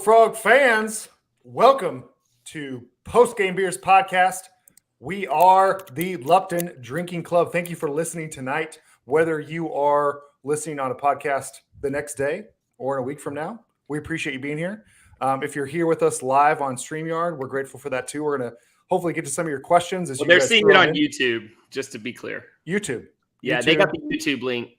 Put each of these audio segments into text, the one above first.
Frog fans, welcome to Postgame Beers podcast. We are the Lupton Drinking Club. Thank you for listening tonight. Whether you are listening on a podcast the next day or in a week from now, we appreciate you being here. If you're here with us live on StreamYard, we're grateful for that too. We're going to hopefully get to some of your questions. They're seeing it on YouTube, just to be clear. YouTube. Yeah, they got the YouTube link.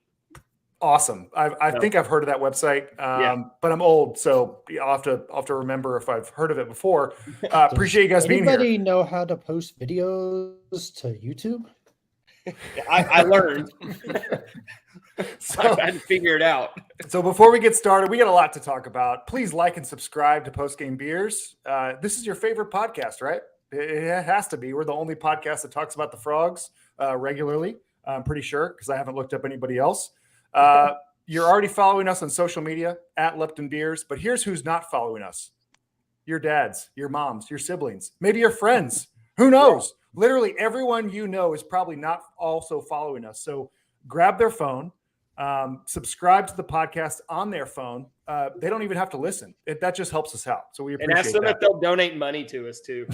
Awesome. I think I've heard of that website, but I'm old, so I'll have to remember if I've heard of it before. Appreciate you guys being here. Anybody know how to post videos to YouTube? I learned. So, I had to figure it out. So before we get started, we got a lot to talk about. Please like and subscribe to Postgame Beers. This is your favorite podcast, right? It has to be. We're the only podcast that talks about the Frogs regularly. I'm pretty sure because I haven't looked up anybody else. You're already following us on social media at Lupton Beers, but here's who's not following us. Your dads, your moms, your siblings, maybe your friends. Who knows? Literally everyone you know is probably not also following us. So grab their phone, subscribe to the podcast on their phone. They don't even have to listen. That just helps us out. So we appreciate and ask them that. if they'll donate money to us too.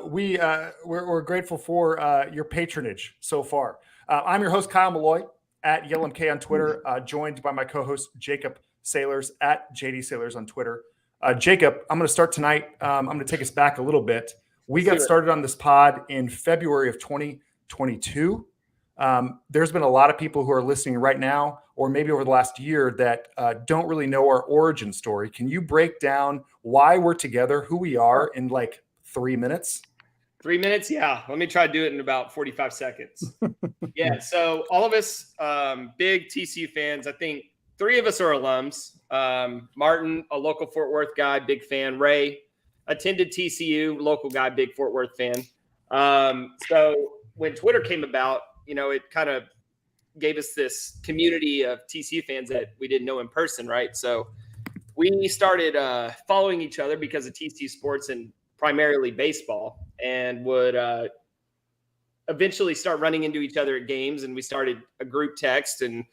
We're grateful for your patronage so far. I'm your host, Kyle Malloy, at YellMK on Twitter, joined by my co-host, Jacob Sailors, at JD Sailors on Twitter. Jacob, I'm going to start tonight. I'm going to take us back a little bit. We got started on this pod in February of 2022. There's been a lot of people who are listening right now, or maybe over the last year, that don't really know our origin story. Can you break down why we're together, who we are, in like 3 minutes? 3 minutes? Yeah. Let me try to do it in about 45 seconds. Yeah. So all of us, big TCU fans. I think 3 of us are alums. Martin, a local Fort Worth guy, big fan. Ray, attended TCU, local guy, big Fort Worth fan. So when Twitter came about, it kind of gave us this community of TCU fans that we didn't know in person, right? So we started following each other because of TCU sports and primarily baseball, and would eventually start running into each other at games. And we started a group text, and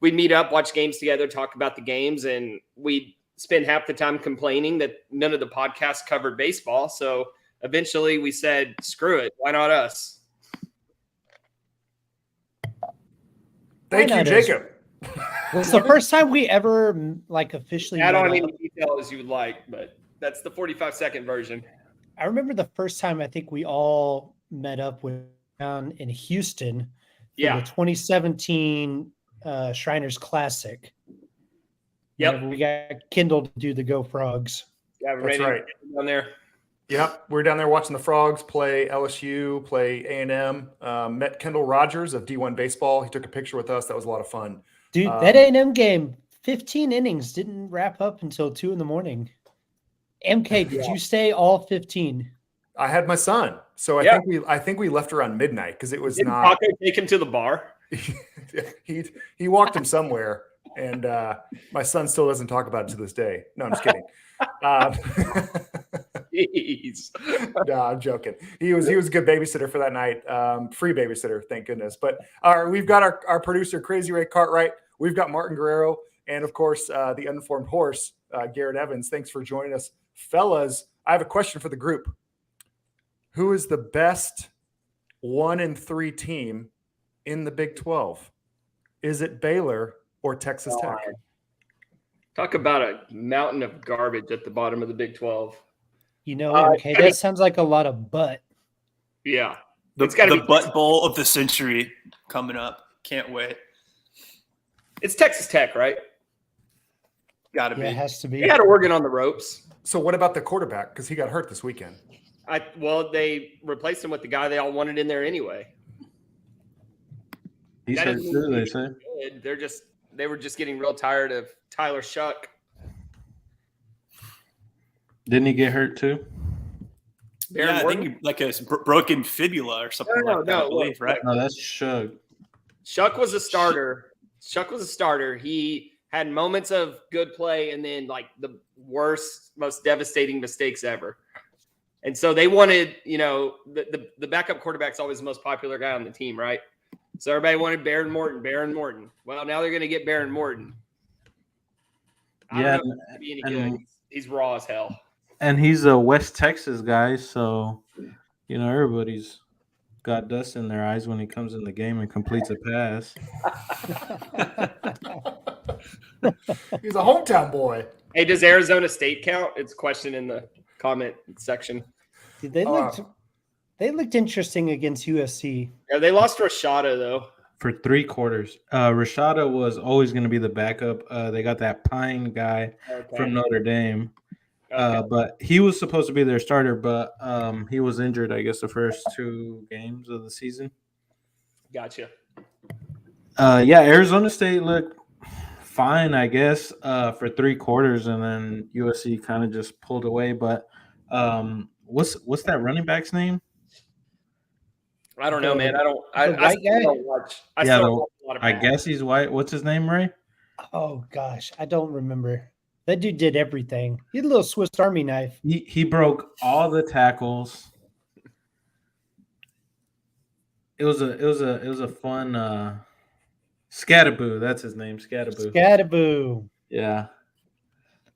we'd meet up, watch games together, talk about the games, and we'd spend half the time complaining that none of the podcasts covered baseball. So eventually we said, screw it. Why not us? Thank you, Jacob. Was the first time we ever officially I don't have any detail as you would like, but that's the 45-second version. I remember the first time I think we all met up down in Houston for the 2017 Shriners Classic. Yep. We got Kindle to do the Go Frogs. Yeah, that's right. Down there. Yep, we're down there watching the Frogs play LSU, play A&M. Met Kendall Rogers of D1 Baseball. He took a picture with us. That was a lot of fun. Dude, that A&M game, 15 innings, didn't wrap up until 2 a.m. MK, did you stay all 15? I had my son, so I think we left around midnight because it was Didn't not. Paco take him to the bar? he walked him somewhere, and my son still doesn't talk about it to this day. No, I'm just kidding. Jeez. No, I'm joking. He was a good babysitter for that night. Free babysitter, thank goodness. But we've got our producer, Crazy Ray Cartwright. We've got Martin Guerrero, and of course, the uninformed horse, Garrett Evans. Thanks for joining us, fellas. I have a question for the group. Who is the best 1-3 team in the Big 12? Is it Baylor or Texas Tech? Talk about a mountain of garbage at the bottom of the Big 12. That sounds like a lot of butt. Yeah. The butt bowl of the century coming up. Can't wait. It's Texas Tech, right? Got to be. It has to be. They had Oregon on the ropes. So what about the quarterback? Because he got hurt this weekend. They replaced him with the guy they all wanted in there anyway. He's hurt too, they say. They were just getting real tired of Tyler Shuck. Didn't he get hurt too? I think a broken fibula or something like that. I believe, right? No, that's Shug. Shuck was a starter. He had moments of good play and then the worst, most devastating mistakes ever. And so they wanted, the backup quarterback's always the most popular guy on the team, right? So everybody wanted Baron Morton. Well, now they're going to get Baron Morton. I don't know if he's gonna be any good. He's raw as hell. And he's a West Texas guy, so everybody's got dust in their eyes when he comes in the game and completes a pass. He's a hometown boy. Hey, does Arizona State count? It's a question in the comment section. Dude, they looked interesting against USC. Yeah, they lost Rashada though. For 3 quarters. Rashada was always going to be the backup. They got that Pine guy from Notre Dame. But he was supposed to be their starter, but he was injured, I guess, the first 2 games of the season. Gotcha. Arizona State looked fine, I guess, for 3 quarters, and then USC kind of just pulled away. But what's that running back's name? I don't know, man. I guess he's white. What's his name, Ray? Oh gosh, I don't remember. That dude did everything. He had a little Swiss Army knife. He broke all the tackles. It was a fun Scattaboo. That's his name, Scattaboo. Scattaboo. Yeah,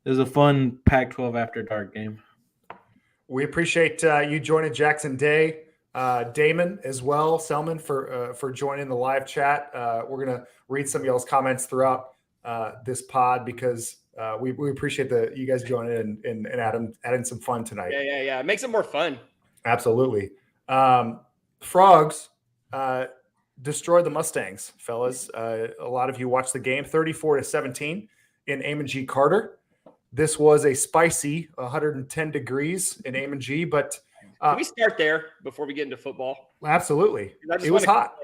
it was a fun Pac-12 after dark game. We appreciate you joining Jackson Day. Damon as well, Selman for joining the live chat. We're gonna read some of y'all's comments throughout this pod because we appreciate you guys joining and adding some fun tonight. Yeah. It makes it more fun. Absolutely. Frogs destroyed the Mustangs, fellas. A lot of you watched the game, 34-17 in Amon G. Carter. This was a spicy 110 degrees in Amon G, but can we start there before we get into football? Absolutely. It was hot.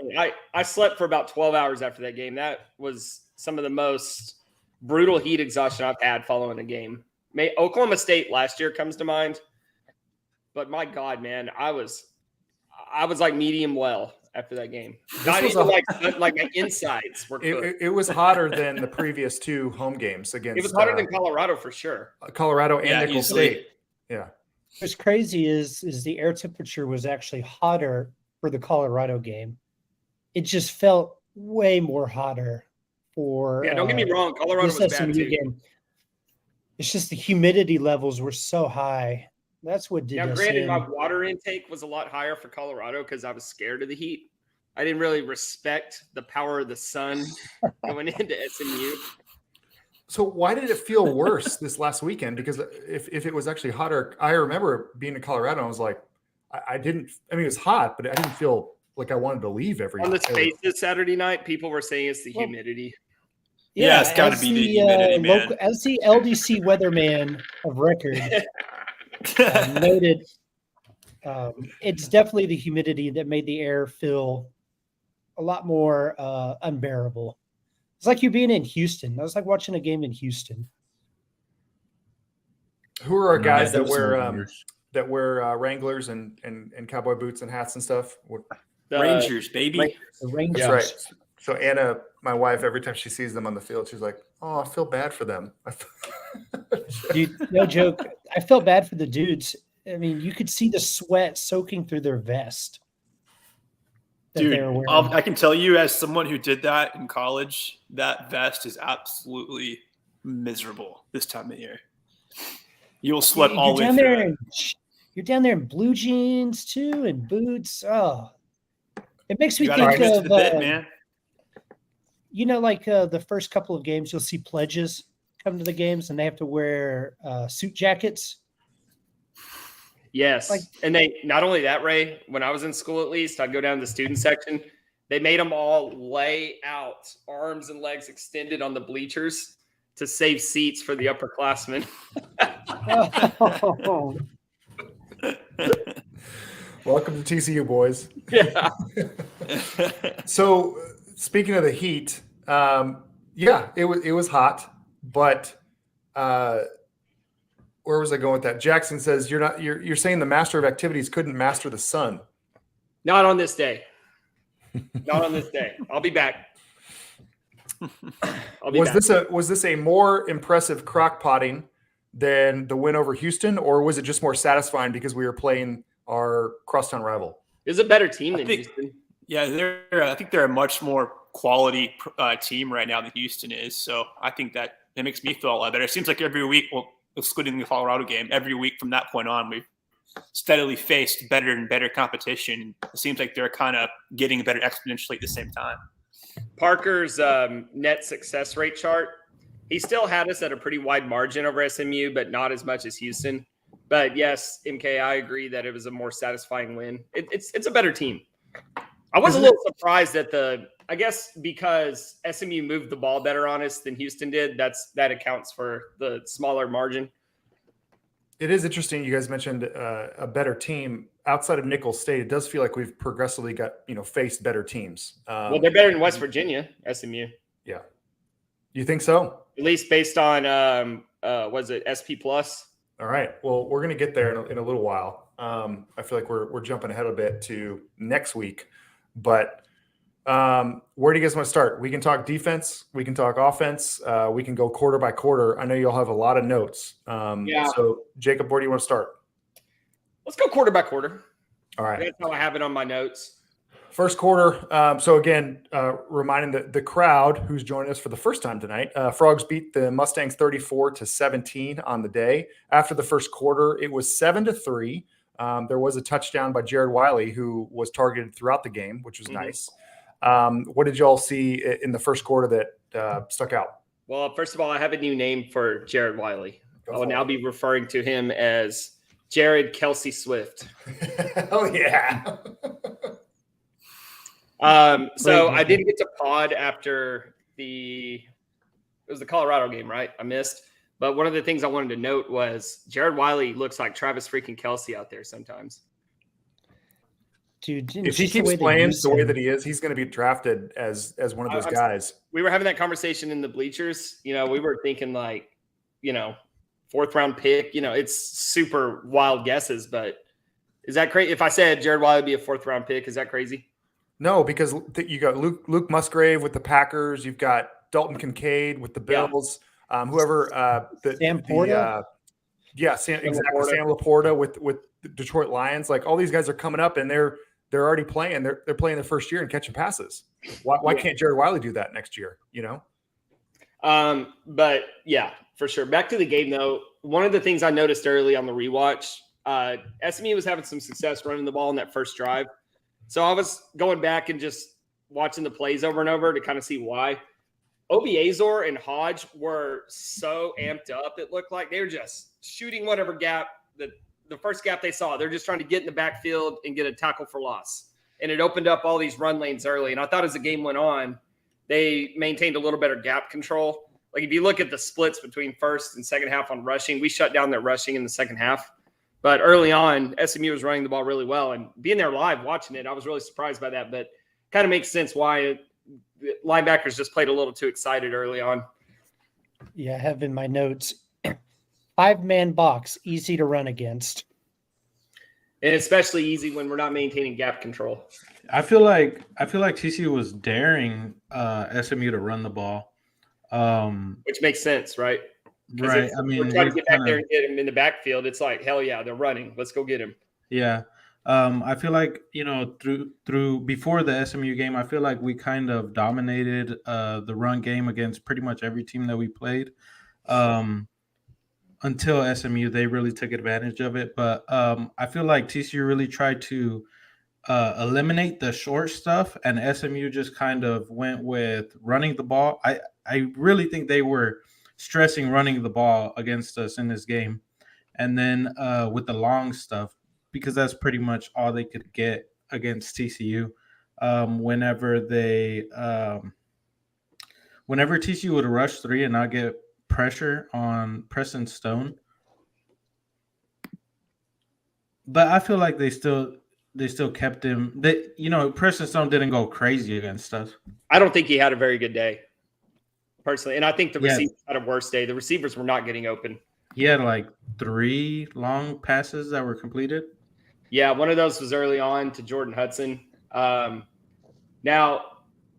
I slept for about 12 hours after that game. That was some of the most brutal heat exhaustion I've had following a game. Oklahoma State last year comes to mind. But my God, man, I was like medium well after that game. Not even like my insides were cooked. It was hotter than the previous 2 home games against. It was hotter than Colorado for sure. Colorado and Nickel State. Yeah. What's crazy is the air temperature was actually hotter for the Colorado game. It just felt way more hotter for. Yeah, don't get me wrong. Colorado was bad too. Game. It's just the humidity levels were so high. That's what did. Now, granted, my water intake was a lot higher for Colorado because I was scared of the heat. I didn't really respect the power of the sun going into SMU. So why did it feel worse this last weekend? Because if it was actually hotter, I remember being in Colorado. I was like, it was hot, but I didn't feel like I wanted to leave on the Spaces Saturday night. People were saying it's the humidity. Yeah, it's got to be the humidity, man. As the LDC weatherman of record noted, it's definitely the humidity that made the air feel a lot more unbearable. It's like you being in Houston. That was like watching a game in Houston. Who are our guys that wear Wranglers and cowboy boots and hats and stuff? The Rangers, baby. The Rangers. That's right. So Anna, my wife, every time she sees them on the field, she's like, "Oh, I feel bad for them." Dude, no joke. I felt bad for the dudes. I mean, you could see the sweat soaking through their vest. Dude, I can tell you as someone who did that in college, that vest is absolutely miserable this time of year. You'll sweat all the way through. You're down there in blue jeans too and boots. Oh, it makes me think of the bit, man. Like the first couple of games, you'll see pledges come to the games and they have to wear suit jackets. Yes. And they, not only that, Ray, when I was in school, at least I'd go down to the student section. They made them all lay out arms and legs extended on the bleachers to save seats for the upperclassmen. Welcome to TCU, boys. Yeah. So speaking of the heat, it was hot, but where was I going with that? Jackson says you're saying the master of activities couldn't master the sun. Not on this day. Not on this day. I'll be back. Was this a more impressive crock potting than the win over Houston, or was it just more satisfying because we were playing our crosstown rival? It's a better team than Houston. Yeah, I think they're a much more quality team right now than Houston is. So I think that it makes me feel a lot better. It seems like every week, well, excluding the Colorado game, every week from that point on, we've steadily faced better and better competition. It seems like they're kind of getting better exponentially at the same time. Parker's net success rate chart, he still had us at a pretty wide margin over SMU, but not as much as Houston. But yes, MK, I agree that it was a more satisfying win. It's a better team. I was a little surprised at I guess because SMU moved the ball better on us than Houston did. That accounts for the smaller margin. It is interesting. You guys mentioned a better team outside of Nicholls State. It does feel like we've progressively got, faced better teams. Well, they're better than West Virginia, SMU. Yeah. You think so? At least based on, was it SP Plus? All right. Well, we're going to get there in a little while. I feel like we're jumping ahead a bit to next week. But where do you guys want to start? We can talk defense. We can talk offense. We can go quarter by quarter. I know you'll have a lot of notes. Yeah. So, Jacob, where do you want to start? Let's go quarter by quarter. All right. That's how I have it on my notes. First quarter. So, again, reminding the crowd who's joining us for the first time tonight, Frogs beat the Mustangs 34-17 on the day. After the first quarter, it was 7-3. There was a touchdown by Jared Wiley, who was targeted throughout the game, which was nice. What did y'all see in the first quarter that stuck out? Well, first of all, I have a new name for Jared Wiley. I will now be referring to him as Jared Kelsey Swift. Oh, yeah. So I didn't get to pod after it was the Colorado game, right? I missed. But one of the things I wanted to note was Jared Wiley looks like Travis freaking Kelsey out there sometimes. Dude, if he keeps playing the way that he is, he's going to be drafted as one of those guys. We were having that conversation in the bleachers. We were thinking like, 4th round pick. It's super wild guesses, but is that crazy? If I said Jared Wiley would be a 4th round pick, is that crazy? No, because you got Luke Musgrave with the Packers. You've got Dalton Kincaid with the Bills. Yeah. Sam Porta. Sam Laporta with the Detroit Lions. Like all these guys are coming up and they're already playing. They're playing their first year and catching passes. Why can't Jared Wiley do that next year? But yeah, for sure. Back to the game though. One of the things I noticed early on the rewatch, SMU was having some success running the ball in that first drive. So I was going back and just watching the plays over and over to kind of see why. Obiazor and Hodge were so amped up. It looked like they were just shooting whatever gap, the first gap they saw. They're just trying to get in the backfield and get a tackle for loss. And it opened up all these run lanes early. And I thought as the game went on, they maintained a little better gap control. Like if you look at the splits between first and second half on rushing, we shut down their rushing in the second half. But early on, SMU was running the ball really well. And being there live watching it, I was really surprised by that. But kind of makes sense why linebackers just played a little too excited early on. Yeah, I have in my notes, 5-man box, easy to run against. And especially easy when we're not maintaining gap control. I feel like TCU was daring SMU to run the ball. Which makes sense, right? Right. I mean, we're trying to get back there and get him in the backfield. It's like, hell yeah, they're running. Let's go get him. Yeah. I feel like, through before the SMU game, I feel like we kind of dominated the run game against pretty much every team that we played. Until SMU, they really took advantage of it. But I feel like TCU really tried to eliminate the short stuff, and SMU just kind of went with running the ball. I really think they were stressing running the ball against us in this game. And then with the long stuff, because that's pretty much all they could get against TCU. Whenever TCU would rush 3 and not get pressure on Preston Stone. But I feel like they still kept him. Preston Stone didn't go crazy against us. I don't think he had a very good day, personally. And I think the receivers had a worse day. The receivers were not getting open. He had like 3 long passes that were completed. Yeah, one of those was early on to Jordan Hudson. Now,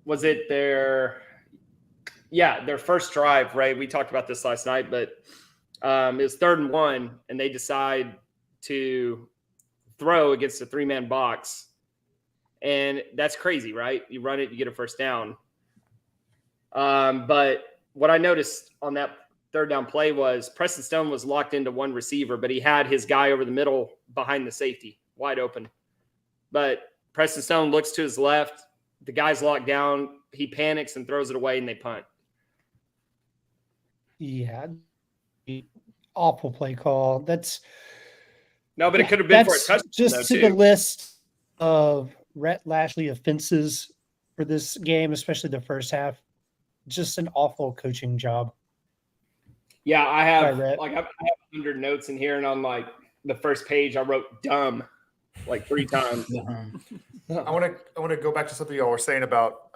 was it their first drive, right? We talked about this last night, but it was 3rd and 1, and they decide to throw against a 3-man box. And that's crazy, right? You run it, you get a first down. But what I noticed on that third down play was Preston Stone was locked into one receiver, but he had his guy over the middle behind the safety, wide open. But Preston Stone looks to his left. The guy's locked down. He panics and throws it away, and they punt. Yeah. Awful play call. But it could have been for a touchdown. Just to the list of Rhett Lashley offenses for this game, especially the first half. Just an awful coaching job. Yeah, I have 100 notes in here, and on like the first page, I wrote "dumb" like 3 times. I want to go back to something y'all were saying about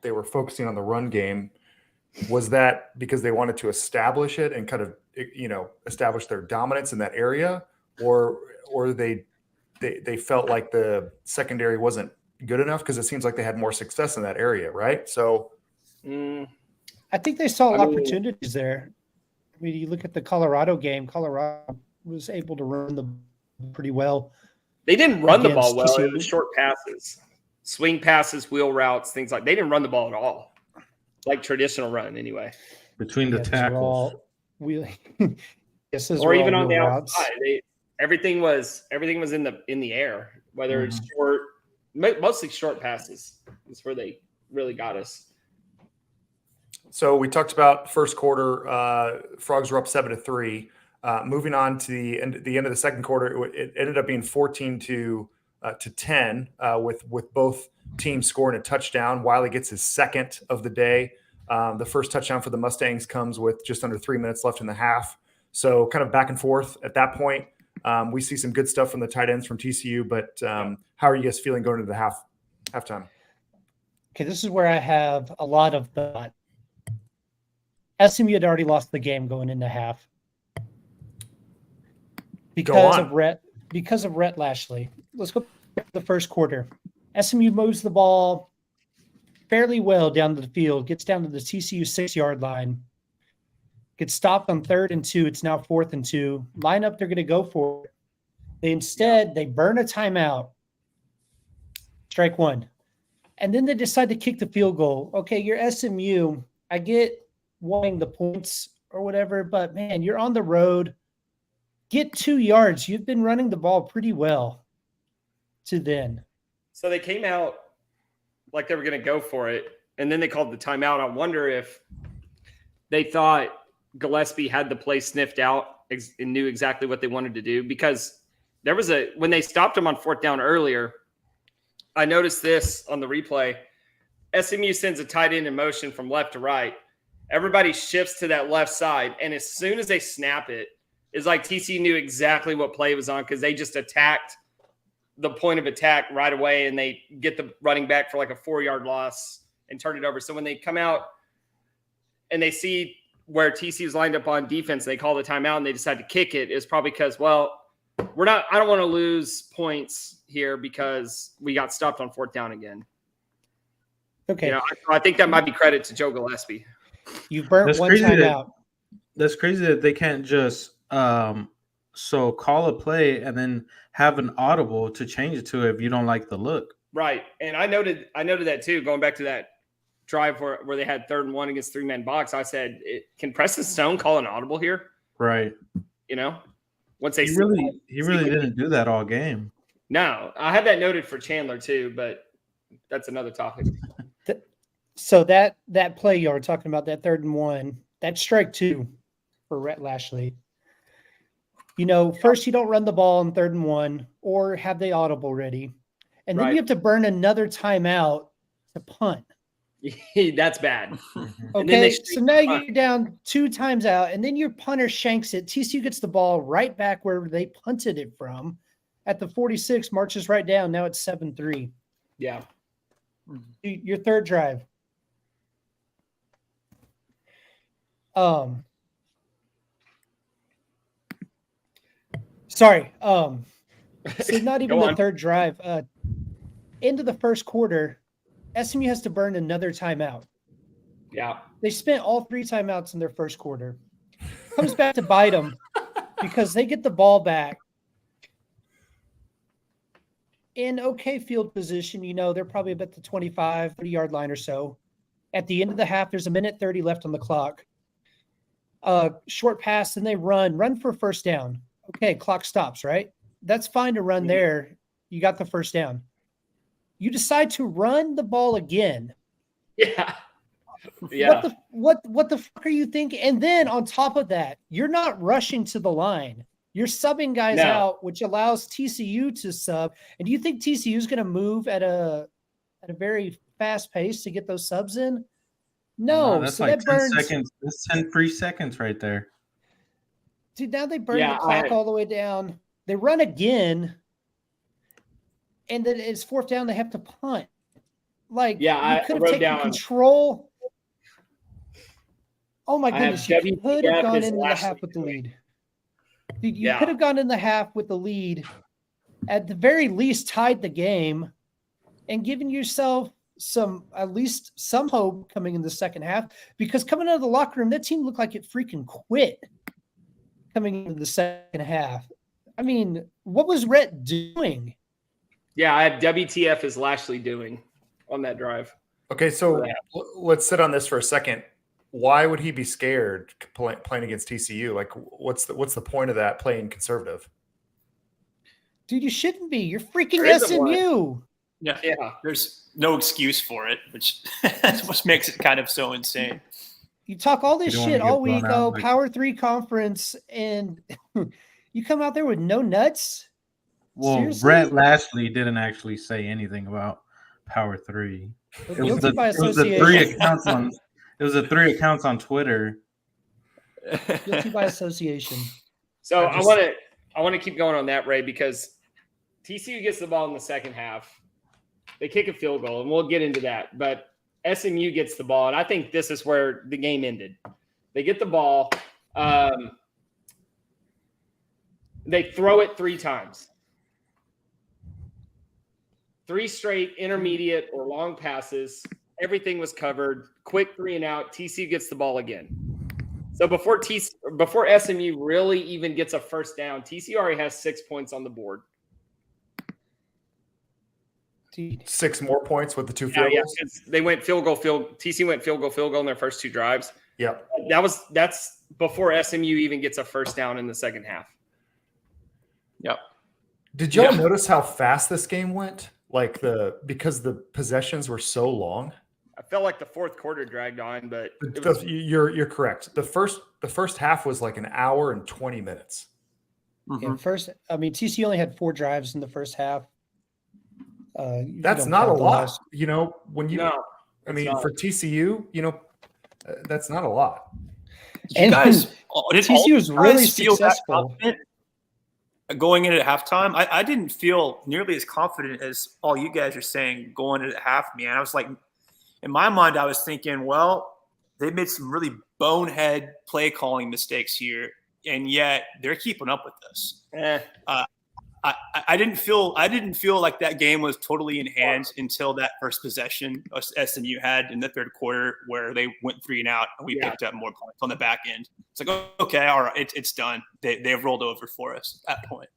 they were focusing on the run game. Was that because they wanted to establish it and kind of establish their dominance in that area, or they felt like the secondary wasn't good enough? Because it seems like they had more success in that area, right? So I think they saw opportunities there. I mean, you look at the Colorado game. Colorado was able to run the pretty well. They didn't run the ball well. It was short passes, swing passes, wheel routes, things like. They didn't run the ball at all, like traditional run anyway. Between the tackles, or even on the outside, everything was in the air. Whether it's short, mostly short passes, is where they really got us. So we talked about first quarter. Frogs were up 7-3. Moving on to the end of the second quarter, it ended up being 14-10 with both teams scoring a touchdown. Wiley gets his second of the day. The first touchdown for the Mustangs comes with just under 3 minutes left in the half. So kind of back and forth at that point. We see some good stuff from the tight ends from TCU, but how are you guys feeling going into the halftime? Okay, this is where I have a lot of thought. SMU had already lost the game going into half because of Rhett Lashley. Let's go back to the first quarter. SMU moves the ball fairly well down the field, gets down to the TCU 6-yard line, gets stopped on 3rd and 2. It's now 4th and 2. Line up, they're going to go for it. They burn a timeout, strike one. And then they decide to kick the field goal. Okay, you're SMU. I get wanting the points or whatever, but man, you're on the road. Get 2 yards. You've been running the ball pretty well to then. So they came out like they were going to go for it, and then they called the timeout. I wonder if they thought Gillespie had the play sniffed out and knew exactly what they wanted to do, because there was when they stopped him on 4th down earlier, I noticed this on the replay. SMU sends a tight end in motion from left to right. Everybody shifts to that left side, and as soon as they snap it, it's like TC knew exactly what play it was on, because they just attacked the point of attack right away, and they get the running back for like a 4-yard loss and turn it over. So when they come out and they see where TC is lined up on defense, they call the timeout and they decide to kick it, is probably because, I don't want to lose points here because we got stopped on 4th down again. Okay. I think that might be credit to Joe Gillespie. You burnt one timeout. That's crazy that they can't just call a play and then have an audible to change it to if you don't like the look. Right. And I noted that too, going back to that drive where they had 3rd and 1 against 3-man box. I said, can Preston Stone call an audible here? Right. Once they he really didn't do that all game. No, I had that noted for Chandler too, but that's another topic. So that play you were talking about, that 3rd and 1, that's strike 2 for Rhett Lashley. First you don't run the ball on 3rd and 1 or have the audible ready. And then you have to burn another timeout to punt. That's bad. Okay, so now you're down 2 times out, and then your punter shanks it. TCU gets the ball right back where they punted it from at the 46, marches right down. Now it's 7-3. Yeah. Your 3rd drive. Sorry. So not even the 3rd drive. Into the first quarter, SMU has to burn another timeout. Yeah. They spent all 3 timeouts in their first quarter. Comes back to bite them because they get the ball back in okay field position. They're probably about the 25, 30-yard line or so. At the end of the half, there's 1:30 left on the clock. short pass, and they run for first down. Okay, clock stops, right? That's fine to run there. You got the first down. You decide to run the ball again. Yeah. Yeah. What the fuck are you thinking? And then on top of that, you're not rushing to the line. You're subbing guys out, which allows TCU to sub. And do you think TCU is going to move at a very fast pace to get those subs in? No, that's so like that 10 burns seconds. That's 10 free seconds right there. Dude, now they burn the clock all the way down. They run again, and then it's fourth down. They have to punt. Like, you could have taken control. Oh my goodness, you could have gone into the half with the lead. Dude, you could have gone in the half with the lead, at the very least tied the game, and given yourself at least some hope coming in the second half. Because coming out of the locker room, that team looked like it freaking quit coming into the second half. I mean, what was Rhett doing? Yeah, I have WTF is Lashley doing on that drive. Okay, so let's sit on this for a second. Why would he be scared playing against TCU? Like, what's the point of that, playing conservative? Dude, you shouldn't be. You're freaking SMU. Yeah, there's no excuse for it, which makes it kind of so insane. You talk all this shit all week, Power 3 conference, and you come out there with no nuts? Well, seriously? Brett Lashley didn't actually say anything about Power 3. It was the 3 accounts on. It was the 3 accounts on Twitter. Guilty by association. So I want to keep going on that, Ray, because TCU gets the ball in the second half. They kick a field goal, and we'll get into that. But SMU gets the ball, and I think this is where the game ended. They get the ball. They throw it 3 times. 3 straight intermediate or long passes. Everything was covered. Quick 3 and out. TCU gets the ball again. So before SMU really even gets a first down, TCU already has 6 points on the board. 6 more points with the 2 field goals. They went TCU went field goal in their first 2 drives. Yeah, that's before SMU even gets a first down in the second half. Yep. Did y'all notice how fast this game went? Like because the possessions were so long. I felt like the fourth quarter dragged on, but you're correct. The first half was like an hour and 20 minutes. Mm-hmm. TCU only had 4 drives in the first half. That's not a lot, when you. No, for TCU, that's not a lot. And TCU was really successful. Going into halftime, I didn't feel nearly as confident as all you guys are saying going into half, man. I was like, in my mind, I was thinking, well, they made some really bonehead play calling mistakes here, and yet they're keeping up with this. I didn't feel like that game was totally in hand until that first possession SMU had in the third quarter, where they went 3 and out and we picked up more points on the back end. It's like, okay, all right, it's done. They've rolled over for us at that point.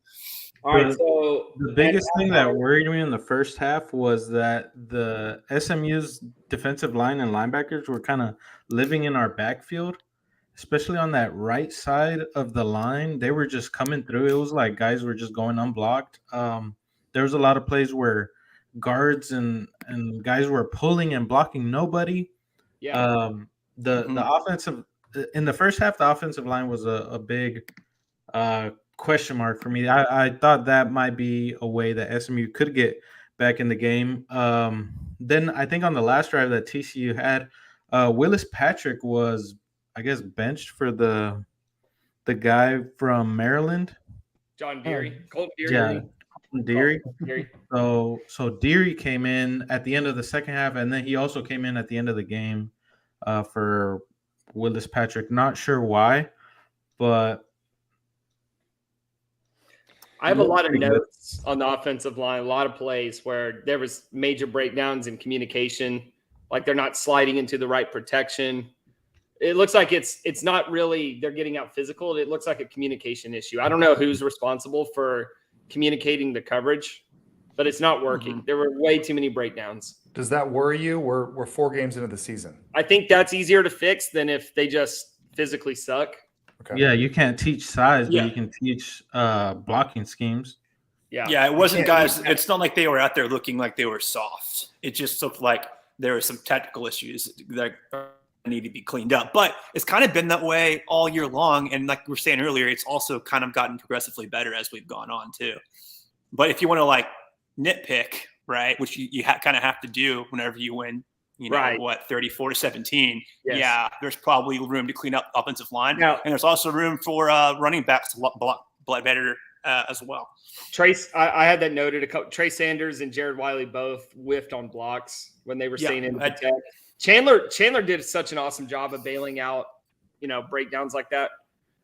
All right. So the biggest thing that worried me in the first half was that the SMU's defensive line and linebackers were kind of living in our backfield. Especially on that right side of the line, they were just coming through. It was like guys were just going unblocked. There was a lot of plays where guards and guys were pulling and blocking nobody. Yeah. The offensive in the first half, the offensive line was a big question mark for me. I thought that might be a way that SMU could get back in the game. Then I think on the last drive that TCU had, Willis Patrick was, I guess, benched for the guy from Maryland, John Deary, Colton Deary. Yeah, Deary. So Deary came in at the end of the second half, and then he also came in at the end of the game for Willis Patrick. Not sure why, but I have a lot of notes on the offensive line, a lot of plays where there was major breakdowns in communication, like they're not sliding into the right protection. It looks like it's not really they're getting out physical. It looks like a communication issue. I don't know who's responsible for communicating the coverage, but it's not working. Mm-hmm. There were way too many breakdowns. Does that worry you? We're 4 games into the season. I think that's easier to fix than if they just physically suck. Okay. Yeah, you can't teach size, Yeah. but you can teach blocking schemes. Yeah, it wasn't guys. It's not like they were out there looking like they were soft. It just looked like there were some technical issues that need to be cleaned up. But it's kind of been that way all year long. And like we were saying earlier, it's also kind of gotten progressively better as we've gone on too. But if you want to like nitpick, right, which you kind of have to do whenever you win, 34-17. Yes. Yeah, there's probably room to clean up offensive line. Now, and there's also room for running backs to block better as well. I had that noted. Trey Sanders and Jared Wiley both whiffed on blocks when they were staying in the protect. Chandler did such an awesome job of bailing out, breakdowns like that.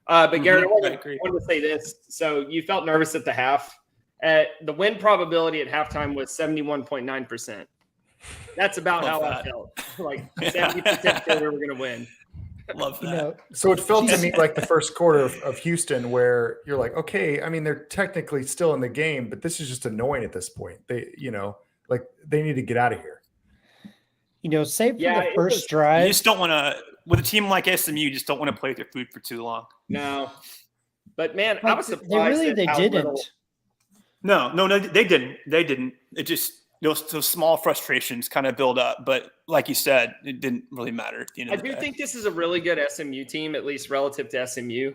But Garrett, I wanted to say this. So you felt nervous at the half. The win probability at halftime was 71.9%. That's about how I felt. Like 70% sure we were going to win. Love that. So it felt to me like the first quarter of Houston, where you're like, okay, I mean, they're technically still in the game, but this is just annoying at this point. They need to get out of here. Save for the first drive. You just don't want to, with a team like SMU, you just don't want to play with their food for too long. No. But man, I was surprised. They didn't. No, they didn't. They didn't. It just, those small frustrations kind of build up. But like you said, it didn't really matter at the end of the day. I do think this is a really good SMU team, at least relative to SMU.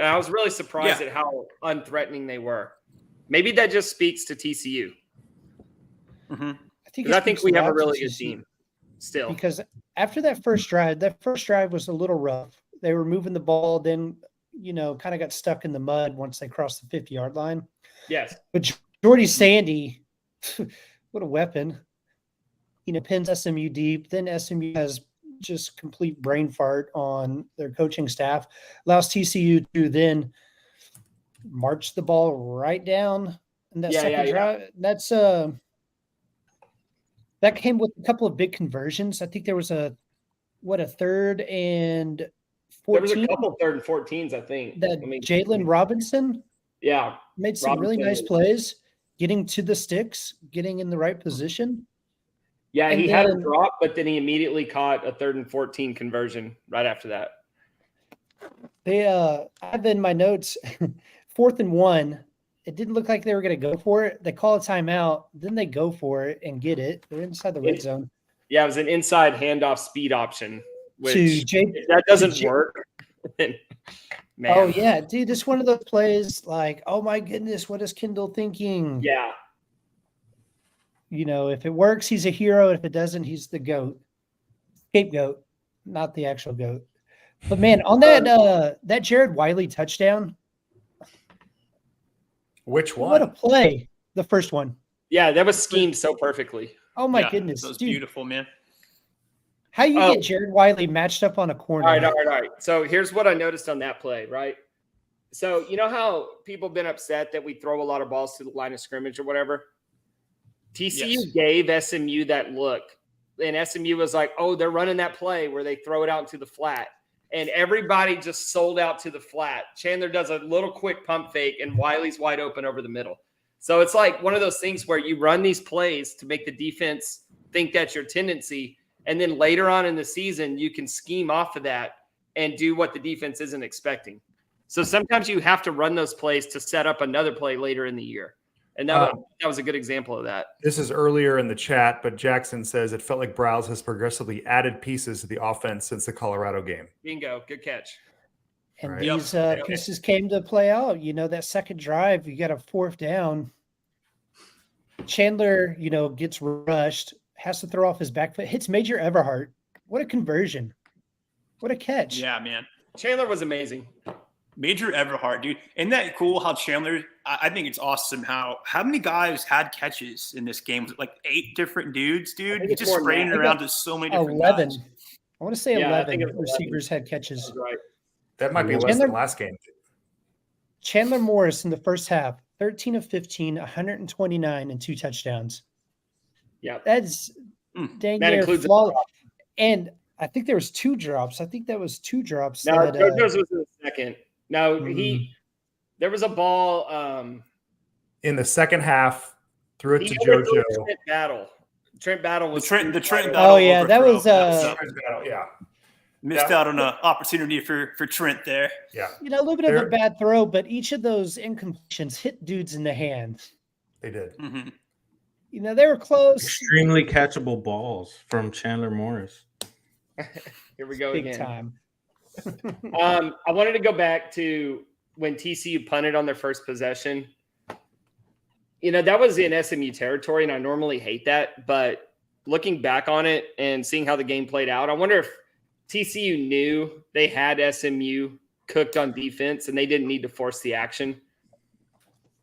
I was really surprised at how unthreatening they were. Maybe that just speaks to TCU. Mm-hmm. I think we have a really good team still. Because after that first drive was a little rough. They were moving the ball, then, kind of got stuck in the mud once they crossed the 50-yard line. Yes. But Jordy Sandy, what a weapon. Pins SMU deep. Then SMU has just complete brain fart on their coaching staff. Allows TCU to then march the ball right down in that second drive. That's that came with a couple of big conversions. I think there was a 3rd and 14. There was a couple 3rd and 14s, I think. Jalen Robinson made some really nice plays, getting to the sticks, getting in the right position. Yeah, he had a drop, but then he immediately caught a 3rd and 14 conversion right after that. I have in my notes 4th and 1. It didn't look like they were going to go for it. They call a timeout, then they go for it and get it. They're inside the red zone. Yeah, it was an inside handoff speed option, which that doesn't work. Man. Oh, yeah, dude, it's one of those plays like, oh, my goodness, what is Kendall thinking? Yeah. If it works, he's a hero. If it doesn't, he's the GOAT. Scapegoat, not the actual GOAT. But, man, on that Jared Wiley touchdown. Which one? What a play. The first one. Yeah, that was schemed so perfectly. Oh, my goodness. That was beautiful, man. How you get Jared Wiley matched up on a corner? All right. So here's what I noticed on that play, right? So you know how people have been upset that we throw a lot of balls to the line of scrimmage or whatever? TCU gave SMU that look. And SMU was like, oh, they're running that play where they throw it out into the flat. And everybody just sold out to the flat. Chandler does a little quick pump fake, and Wiley's wide open over the middle. So it's like one of those things where you run these plays to make the defense think that's your tendency. And then later on in the season, you can scheme off of that and do what the defense isn't expecting. So sometimes you have to run those plays to set up another play later in the year. And that was a good example of that. This is earlier in the chat, but Jackson says it felt like Browse has progressively added pieces to the offense since the Colorado game. Bingo. Good catch. And these pieces came to play out. That second drive, you got a 4th down. Chandler, gets rushed, has to throw off his back foot, hits Major Everhart. What a conversion. What a catch. Yeah, man. Chandler was amazing. Major Everhart, dude. Isn't that cool how Chandler – I think it's awesome how many guys had catches in this game? Was it like 8 different dudes, dude? He's just spraying it around to so many different 11. guys. I want to say 11 receivers had catches. Right. That might be less than last game. Chandler Morris in the first half, 13 of 15, 129 and 2 touchdowns. Yeah. That's dang near flawless. And I think there was 2 drops. I think that was 2 drops. No, JoJo's was in the second. No, there was a ball in the second half, threw it to JoJo. Trent Battle was the Trent Battle. Oh yeah, that was Battle, yeah. Missed out on an opportunity for Trent there. Yeah. A little bit of a bad throw, but each of those incompletions hit dudes in the hands. They did. Mm-hmm. They were close. Extremely catchable balls from Chandler Morris. Here we go Big again. time. I wanted to go back to when TCU punted on their first possession. That was in SMU territory, and I normally hate that. But looking back on it and seeing how the game played out, I wonder if TCU knew they had SMU cooked on defense and they didn't need to force the action.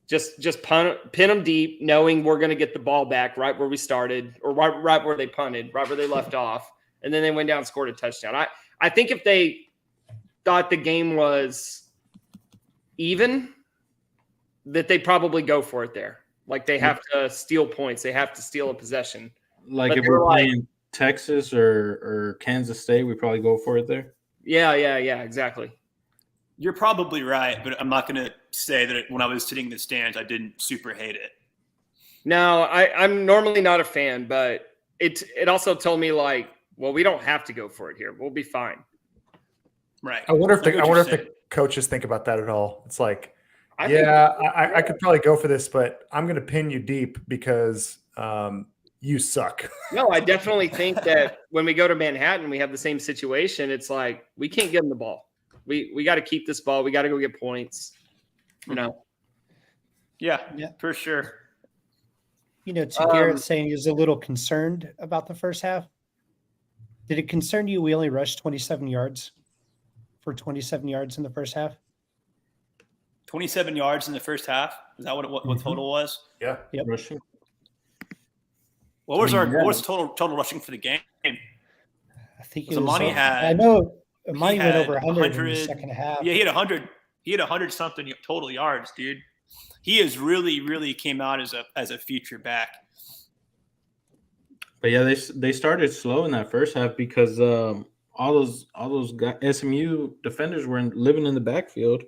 Just pin them deep, knowing we're going to get the ball back right where we started, or right where they punted, right where they left off. And then they went down and scored a touchdown. I think if they thought the game was even, that they probably go for it there. Like they have to steal points. They have to steal a possession. Like if we're playing Texas or Kansas State, we probably go for it there. Yeah, exactly. You're probably right, but I'm not going to say that when I was sitting in the stands, I didn't super hate it. No, I'm normally not a fan, but it also told me like, well, we don't have to go for it here. We'll be fine. Right. I wonder if the coaches think about that at all. It's like, I could probably go for this, but I'm going to pin you deep because you suck. No, I definitely think that when we go to Manhattan, we have the same situation. It's like, we can't get them the ball. We got to keep this ball. We got to go get points. Yeah, for sure. Garrett saying he was a little concerned about the first half. Did it concern you we only rushed 27 yards for 27 yards in the first half? 27 yards in the first half? Is that what total was? Yeah. Yep. Rushing. What was total rushing for the game? I think it was Amani I know Amani went over 100 in the second half. Yeah, he had 100. He had 100 something total yards, dude. He has really came out as a feature back. But yeah, they started slow in that first half because all those SMU defenders were living in the backfield.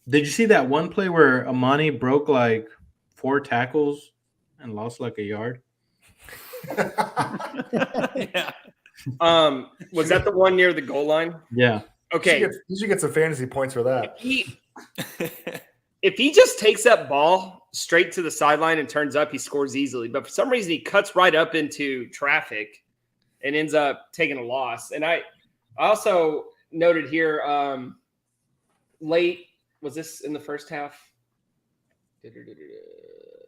Did you see that one play where Amani broke like 4 tackles and lost like a yard? Yeah. Was that the one near the goal line? Yeah. Okay. You should get some fantasy points for that. If he just takes that ball straight to the sideline and turns up, he scores easily. But for some reason, he cuts right up into traffic and ends up taking a loss. And I also noted here, late, was this in the first half?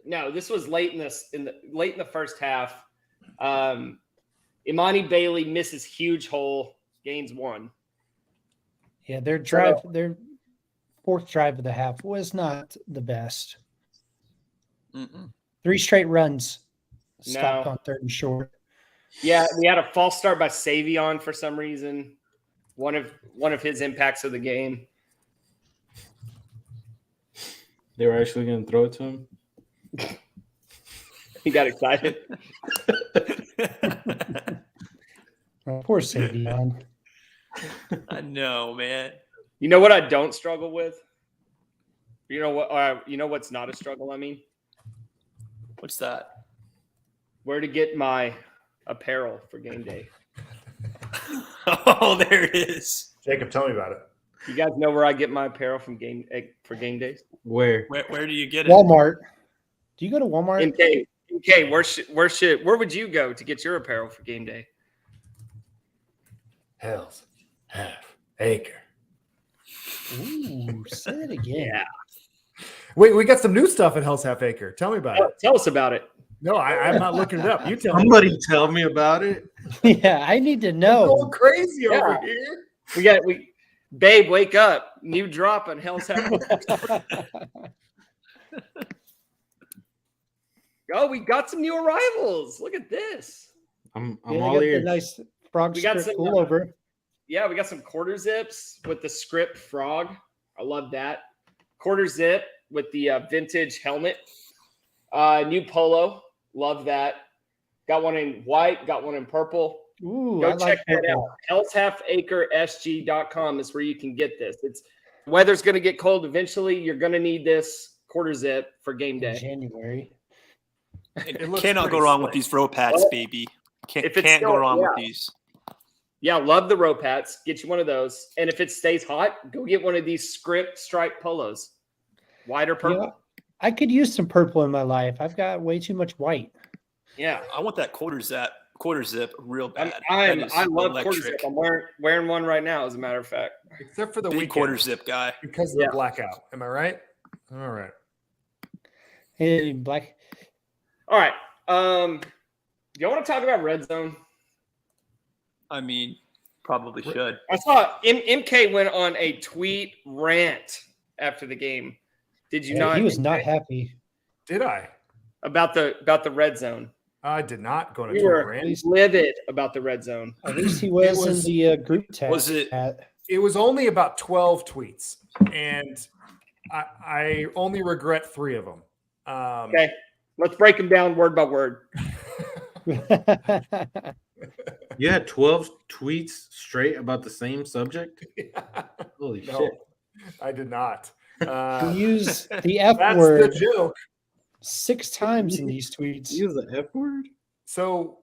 No, this was late in the first half. Imani Bailey misses huge hole, gains 1. Yeah, their fourth drive of the half was not the best. 3 straight runs stopped on 3rd and short. Yeah, we had a false start by Savion for some reason. One of his impacts of the game. They were actually going to throw it to him. He got excited. Poor Savion. I know, man. You know what I don't struggle with? You know what? You know what's not a struggle? I mean, what's that? Where to get my apparel for game day? Oh, there it is. Jacob, tell me about it. You guys know where I get my apparel for game days? Where do you get it? Walmart. Do you go to Walmart? MK, where would you go to get your apparel for game day? Hell's Half Acre. Ooh, say it again. Yeah. Wait, we got some new stuff at Hell's Half Acre. Tell me about it. Tell us about it. No, I'm not looking it up. You tell Somebody tell me about it. Yeah, I need to know. We're going crazy over here. Babe, wake up. New drop on Hell's Half Acre. Oh, we got some new arrivals. Look at this. I'm all ears. Nice frog script pullover. Yeah, we got some quarter zips with the script frog. I love that. Quarter zip with the vintage helmet. New polo. Love that. Got one in white. Got one in purple. Ooh, Go check that out. hellshalfacresg.com is where you can get this. Weather's going to get cold eventually. You're going to need this quarter zip for game day. January. It cannot go wrong with these row pads, baby. Can't go wrong with these. Yeah, love the rope hats. Get you one of those. And if it stays hot, go get one of these script stripe polos. White or purple. You know, I could use some purple in my life. I've got way too much white. Yeah. I want that quarter zip real bad. I love quarter zip. I'm wearing one right now, as a matter of fact. Except for the big weekend, quarter zip guy. because of the blackout. Am I right? All right. Hey, black. All right. Do you want to talk about red zone? I mean, probably should. I saw MK went on a tweet rant after the game. Did you not? He was not happy. Did I? About the red zone. I did not go on a You tour were rant. livid about the red zone. At least he was in the group chat. Was it? It was only about 12 tweets, and I only regret 3 of them. Okay, let's break them down word by word. You had 12 tweets straight about the same subject? Holy shit. I did not. You use the F That's word the joke. 6 times in these tweets. Use the F word? So,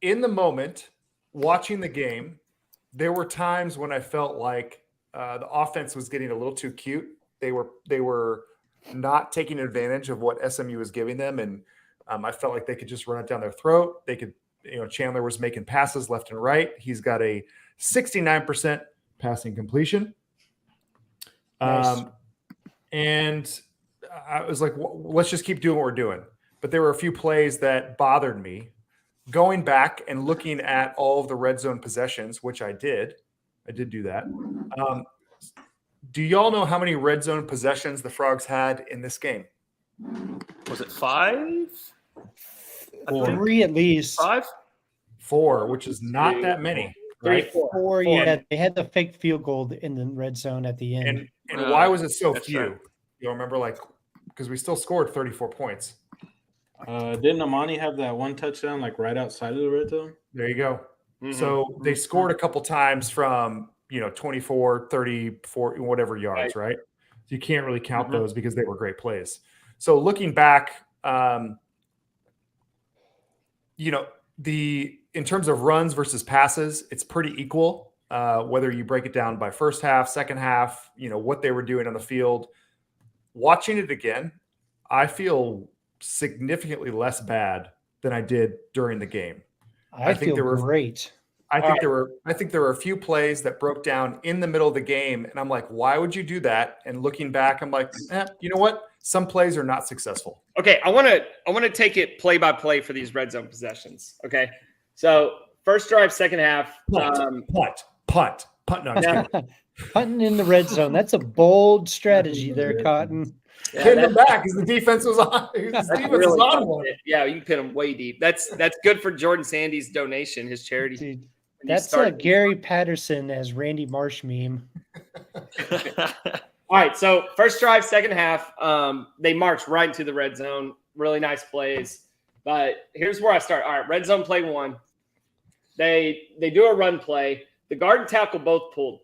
in the moment, watching the game, there were times when I felt like the offense was getting a little too cute. They were not taking advantage of what SMU was giving them, and I felt like they could just run it down their throat. They could, Chandler was making passes left and right. He's got a 69% passing completion. Nice. And I was like, let's just keep doing what we're doing. But there were a few plays that bothered me. Going back and looking at all of the red zone possessions, which I did do that. Do y'all know how many red zone possessions the Frogs had in this game? Was it 5? 3 at least. 5? 4, which is not that many. Right? 4, yeah. They had the fake field goal in the red zone at the end. And why was it so few? right. You'll remember, because we still scored 34 points. Didn't Amani have that one touchdown right outside of the red zone? There you go. Mm-hmm. So they scored a couple times from 24, 34, whatever yards, right? So you can't really count those because they were great plays. So looking back, in terms of runs versus passes, it's pretty equal. Whether you break it down by first half, second half, what they were doing on the field. Watching it again, I feel significantly less bad than I did during the game. I think there were great. I think there were a few plays that broke down in the middle of the game, and I'm like, why would you do that? And looking back, I'm like, you know what? Some plays are not successful. Okay, I want to take it play by play for these red zone possessions. Okay, so first drive, second half, punt. No, I'm just kidding. Punting in the red zone. That's a bold strategy there, Cotton. Pin them back because the defense was on. Was on one. Yeah, you can pin them way deep. That's good for Jordan Sandy's donation, his charity. Dude, that's a Gary Patterson as Randy Marsh meme. All right, so first drive, second half, they marched right into the red zone. Really nice plays. But here's where I start. All right, red zone play 1. They do a run play. The guard and tackle both pulled.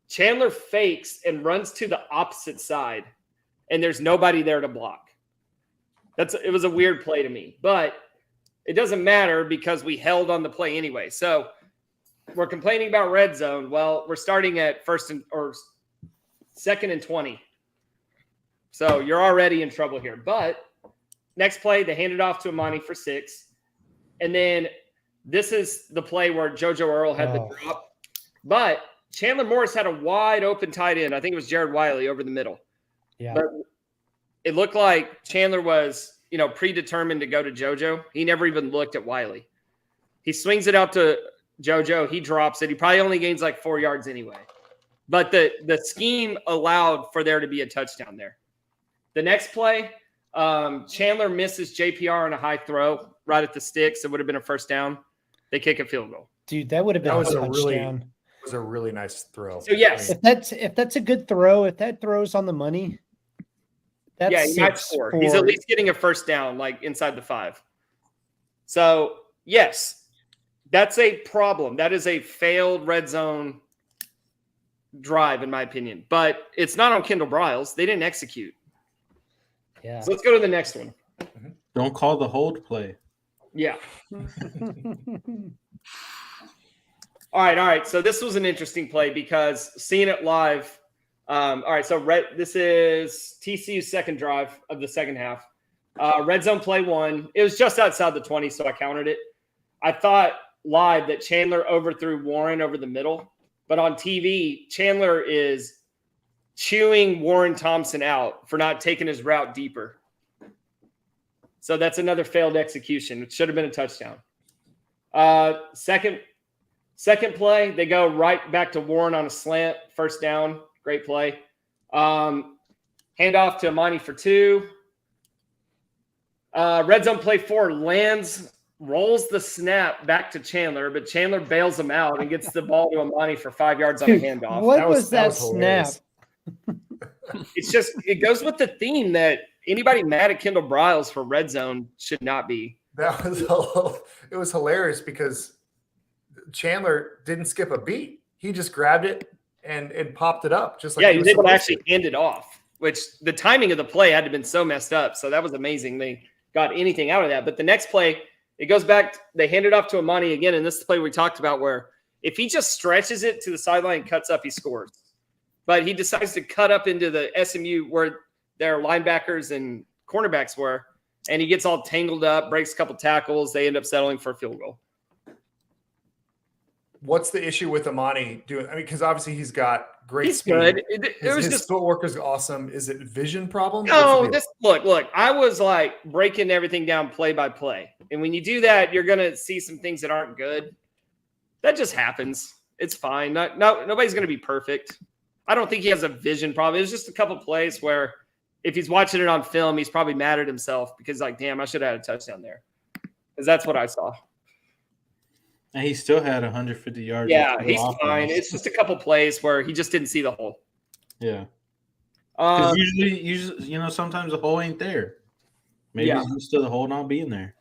Chandler fakes and runs to the opposite side, and there's nobody there to block. It was a weird play to me, but it doesn't matter because we held on the play anyway. So we're complaining about red zone. Well, we're starting at second and 20. So you're already in trouble here. But next play, they hand it off to Amani for 6. And then this is the play where JoJo Earl had the drop. But Chandler Morris had a wide open tight end. I think it was Jared Wiley over the middle. Yeah. But it looked like Chandler was, predetermined to go to JoJo. He never even looked at Wiley. He swings it out to JoJo. He drops it. He probably only gains 4 yards anyway. But the scheme allowed for there to be a touchdown there. The next play, Chandler misses JPR on a high throw right at the sticks. It would have been a first down. They kick a field goal. Dude, that would have been a touchdown. Was a really nice throw. So yes, if that's a good throw, if that throws on the money, that's he might score. He's at least getting a first down, inside the 5. So yes, that's a problem. That is a failed red zone drive, in my opinion. But it's not on Kendall Briles. They didn't execute. Yeah. So let's go to the next one. Don't call the hold play. Yeah. All right. So this was an interesting play because seeing it live. All right. So this is TCU's second drive of the second half. Red zone play 1. It was just outside the 20, so I counted it. I thought live that Chandler overthrew Warren over the middle, but on TV, Chandler is chewing Warren Thompson out for not taking his route deeper. So that's another failed execution. It should have been a touchdown. Second play, they go right back to Warren on a slant, first down, great play. Hand off to Amani for 2. Red zone play 4, rolls the snap back to Chandler, but Chandler bails him out and gets the ball to Amani for 5 yards on a handoff. What was that snap? It's just, it goes with the theme that anybody mad at Kendall Briles for red zone should not be. It was hilarious because Chandler didn't skip a beat. He just grabbed it and popped it up. Just like he was able to actually hand it off, which the timing of the play had to have been so messed up. So that was amazing. They got anything out of that. But the next play, it goes back. They hand it off to Amani again. And this is the play we talked about where if he just stretches it to the sideline and cuts up, he scores. But he decides to cut up into the SMU where their linebackers and cornerbacks were, and he gets all tangled up, breaks a couple tackles. They end up settling for a field goal. What's the issue with Amani doing? I mean, because obviously he's got great speed. Good. His footwork is awesome. Is it vision problem? No, look. I was like breaking everything down play by play, and when you do that, you're gonna see some things that aren't good. That just happens. It's fine. Nobody's gonna be perfect. I don't think he has a vision problem. It was just a couple plays where if he's watching it on film, he's probably mad at himself because like, damn, I should have had a touchdown there. Because that's what I saw. And he still had 150 yards. Yeah, he's fine. It's just a couple plays where he just didn't see the hole. Yeah. Usually, sometimes the hole ain't there. Maybe he's used to the hole not being there.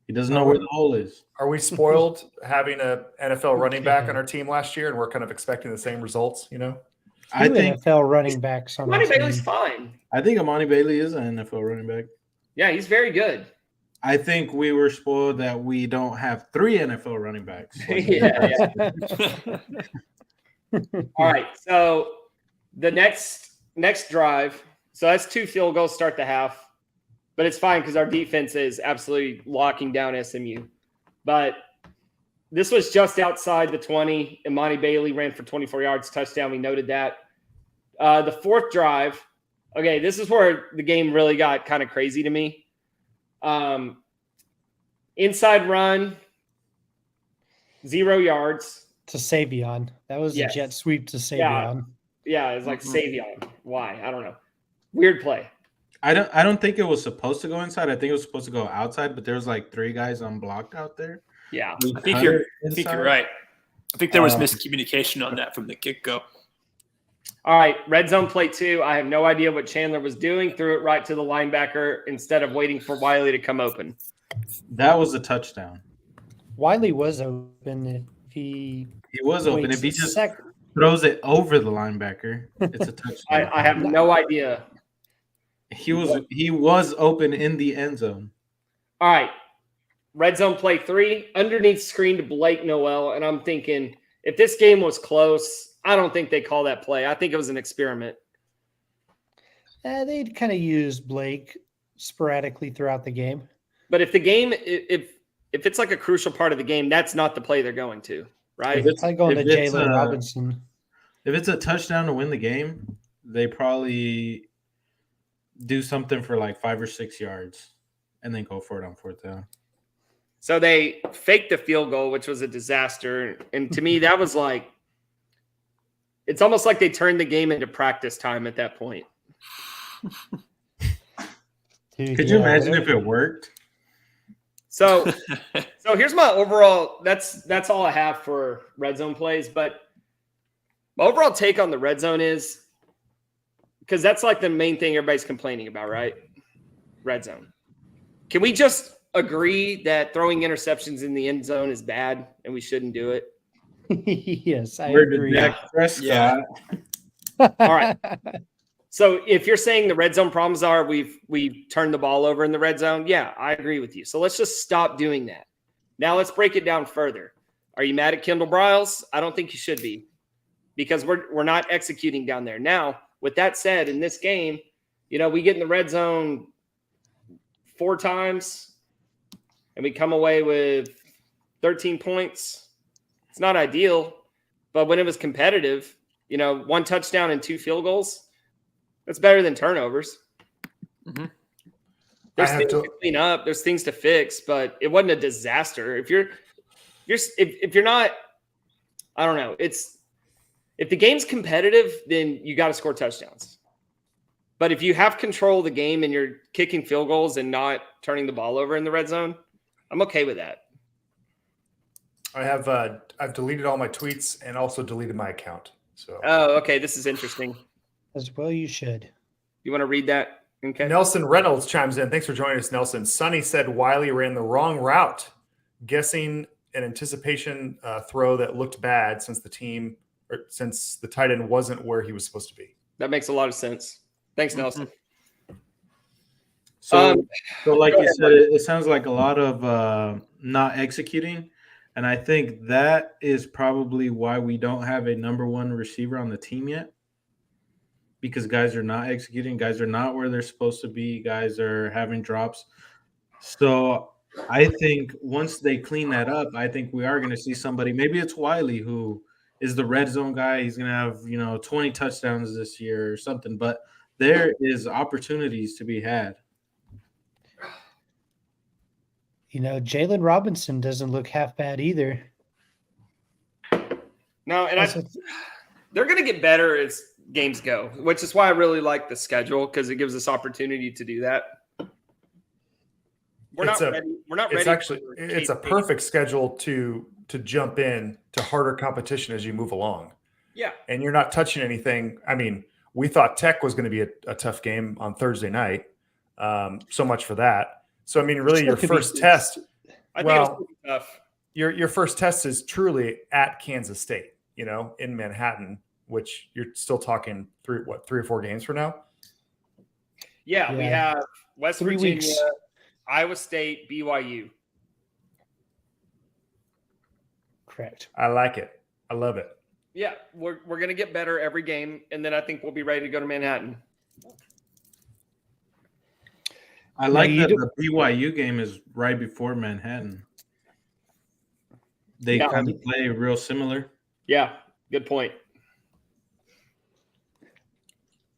He doesn't know where the hole is. Are we spoiled having a NFL running back on our team last year, and we're kind of expecting the same results? I think NFL running backs. Amani Bailey's fine. I think Amani Bailey is an NFL running back. Yeah, he's very good. I think we were spoiled that we don't have 3 NFL running backs. Yeah. All right, so the next drive. So that's 2 field goals start the half. But it's fine because our defense is absolutely locking down SMU. But this was just outside the 20. Imani Bailey ran for 24 yards, touchdown. We noted that. The 4th drive, okay, this is where the game really got kind of crazy to me. Inside run, 0 yards. To Savion. That was a jet sweep to Savion. Yeah, it was like Savion. Why? I don't know. Weird play. I don't think it was supposed to go inside. I think it was supposed to go outside, but there was like 3 guys unblocked out there. Yeah. I think you're right. I think there was miscommunication on that from the get-go. All right, red zone play 2. I have no idea what Chandler was doing. Threw it right to the linebacker instead of waiting for Wiley to come open. That was a touchdown. Wiley was open. He was open. If he just throws it over the linebacker, it's a touchdown. I have no idea. He was open in the end zone. All right. Red zone play 3, underneath screen to Blake Noel. And I'm thinking, if this game was close, I don't think they call that play. I think it was an experiment. They'd kind of use Blake sporadically throughout the game. But if the game, if it's like a crucial part of the game, that's not the play they're going to, right? It's like going to Jalen Robinson. If it's a touchdown to win the game, they probably do something for like 5 or 6 yards and then go for it on 4th down. So they faked the field goal, which was a disaster. And to me, that was like, it's almost like they turned the game into practice time at that point. Could you imagine if it worked? So here's my overall, that's all I have for red zone plays. But my overall take on the red zone is, because that's like the main thing everybody's complaining about, right? Red zone. Can we just agree that throwing interceptions in the end zone is bad and we shouldn't do it? Yes, I agree. Yeah. All right. So if you're saying the red zone problems are we've turned the ball over in the red zone, yeah, I agree with you. So let's just stop doing that. Now let's break it down further. Are you mad at Kendall Briles? I don't think you should be, because we're not executing down there. Now, with that said, in this game, we get in the red zone 4 times and we come away with 13 points. It's not ideal, but when it was competitive, 1 touchdown and 2 field goals, that's better than turnovers. Mm-hmm. There's things to clean up. There's things to fix, but it wasn't a disaster. If you're not, I don't know. If the game's competitive, then you got to score touchdowns. But if you have control of the game and you're kicking field goals and not turning the ball over in the red zone, I'm okay with that. I've deleted all my tweets and also deleted my account. So. Oh, okay. This is interesting. As well, you should. You want to read that? Okay. Nelson Reynolds chimes in. Thanks for joining us, Nelson. Sonny said Wiley ran the wrong route, guessing an anticipation throw that looked bad since the tight end wasn't where he was supposed to be. That makes a lot of sense. Thanks, Nelson. So like you said, it sounds like a lot of not executing. And I think that is probably why we don't have a number 1 receiver on the team yet. Because guys are not executing, guys are not where they're supposed to be, guys are having drops. So I think once they clean that up, I think we are going to see somebody, maybe it's Wiley, who is the red zone guy. He's going to have, 20 touchdowns this year or something, but there is opportunities to be had. Jalen Robinson doesn't look half bad either. No, and they're going to get better as games go, which is why I really like the schedule, because it gives us opportunity to do that. We're not ready. It's a perfect schedule to jump in to harder competition as you move along. Yeah. And you're not touching anything. I mean, we thought Tech was going to be a tough game on Thursday night. So much for that. So, I mean, really your first test. I think it's pretty tough. Your first test is truly at Kansas State, in Manhattan, which you're still talking 3 or 4 games from now? Yeah, we have West 3 Virginia, weeks. Iowa State, BYU. Correct. I like it. I love it. Yeah, we're going to get better every game, and then I think we'll be ready to go to Manhattan. I like that the BYU game is right before Manhattan. They kind of play real similar. Yeah, good point.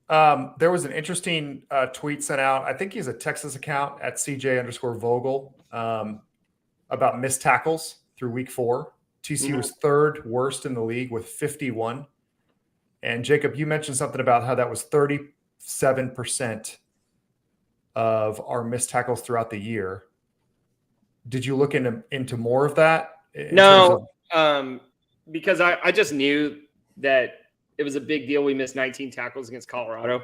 There was an interesting tweet sent out. I think he's a Texas account at CJ_Vogel about missed tackles through week 4. TCU was 3rd worst in the league with 51. And Jacob, you mentioned something about how that was 37% of our missed tackles throughout the year. Did you look into more of that? No, because I just knew that it was a big deal. We missed 19 tackles against Colorado.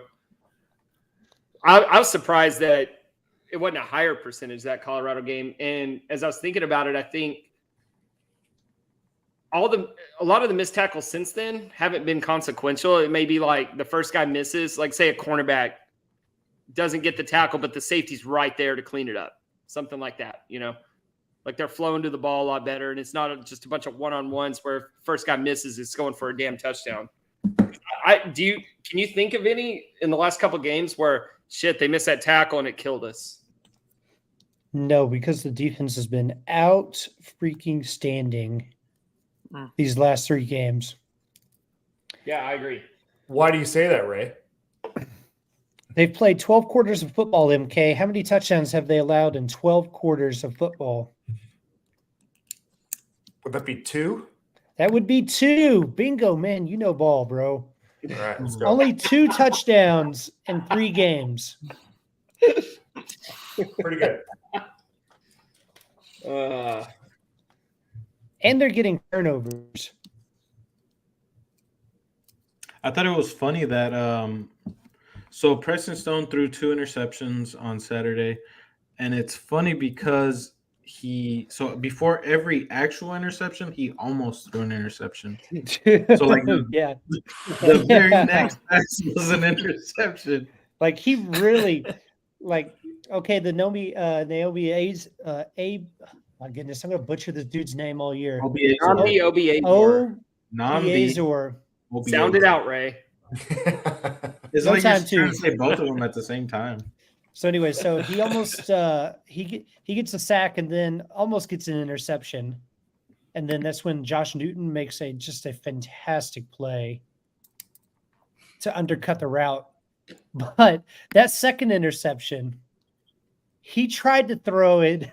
I was surprised that it wasn't a higher percentage, that Colorado game. And as I was thinking about it, I think a lot of the missed tackles since then haven't been consequential. It may be like the first guy misses, like say a cornerback doesn't get the tackle, but the safety's right there to clean it up. Something like that, like they're flowing to the ball a lot better. And it's not just a bunch of one-on-ones where first guy misses, it's going for a damn touchdown. Can you think of any in the last couple of games where they missed that tackle and it killed us? No, because the defense has been out freaking standing these last 3 games. Yeah, I agree. Why do you say that, Ray? They've played 12 quarters of football, MK. How many touchdowns have they allowed in 12 quarters of football? Would that be 2? That would be 2. Bingo, man. You know ball, bro. All right, let's go. Only 2 touchdowns in 3 games. Pretty good. And they're getting turnovers. I thought it was funny that so Preston Stone threw 2 interceptions on Saturday, and it's funny because before every actual interception, he almost threw an interception. So like the very next pass was an interception. Like he really the Naomi A's Abe. My goodness, I'm going to butcher this dude's name all year. Obiazor. Obiazor. Sound it out, Ray. It's like you're trying to say both of them at the same time. So anyway, so he almost he gets a sack and then almost gets an interception, and then that's when Josh Newton makes just a fantastic play to undercut the route. But that second interception, he tried to throw it.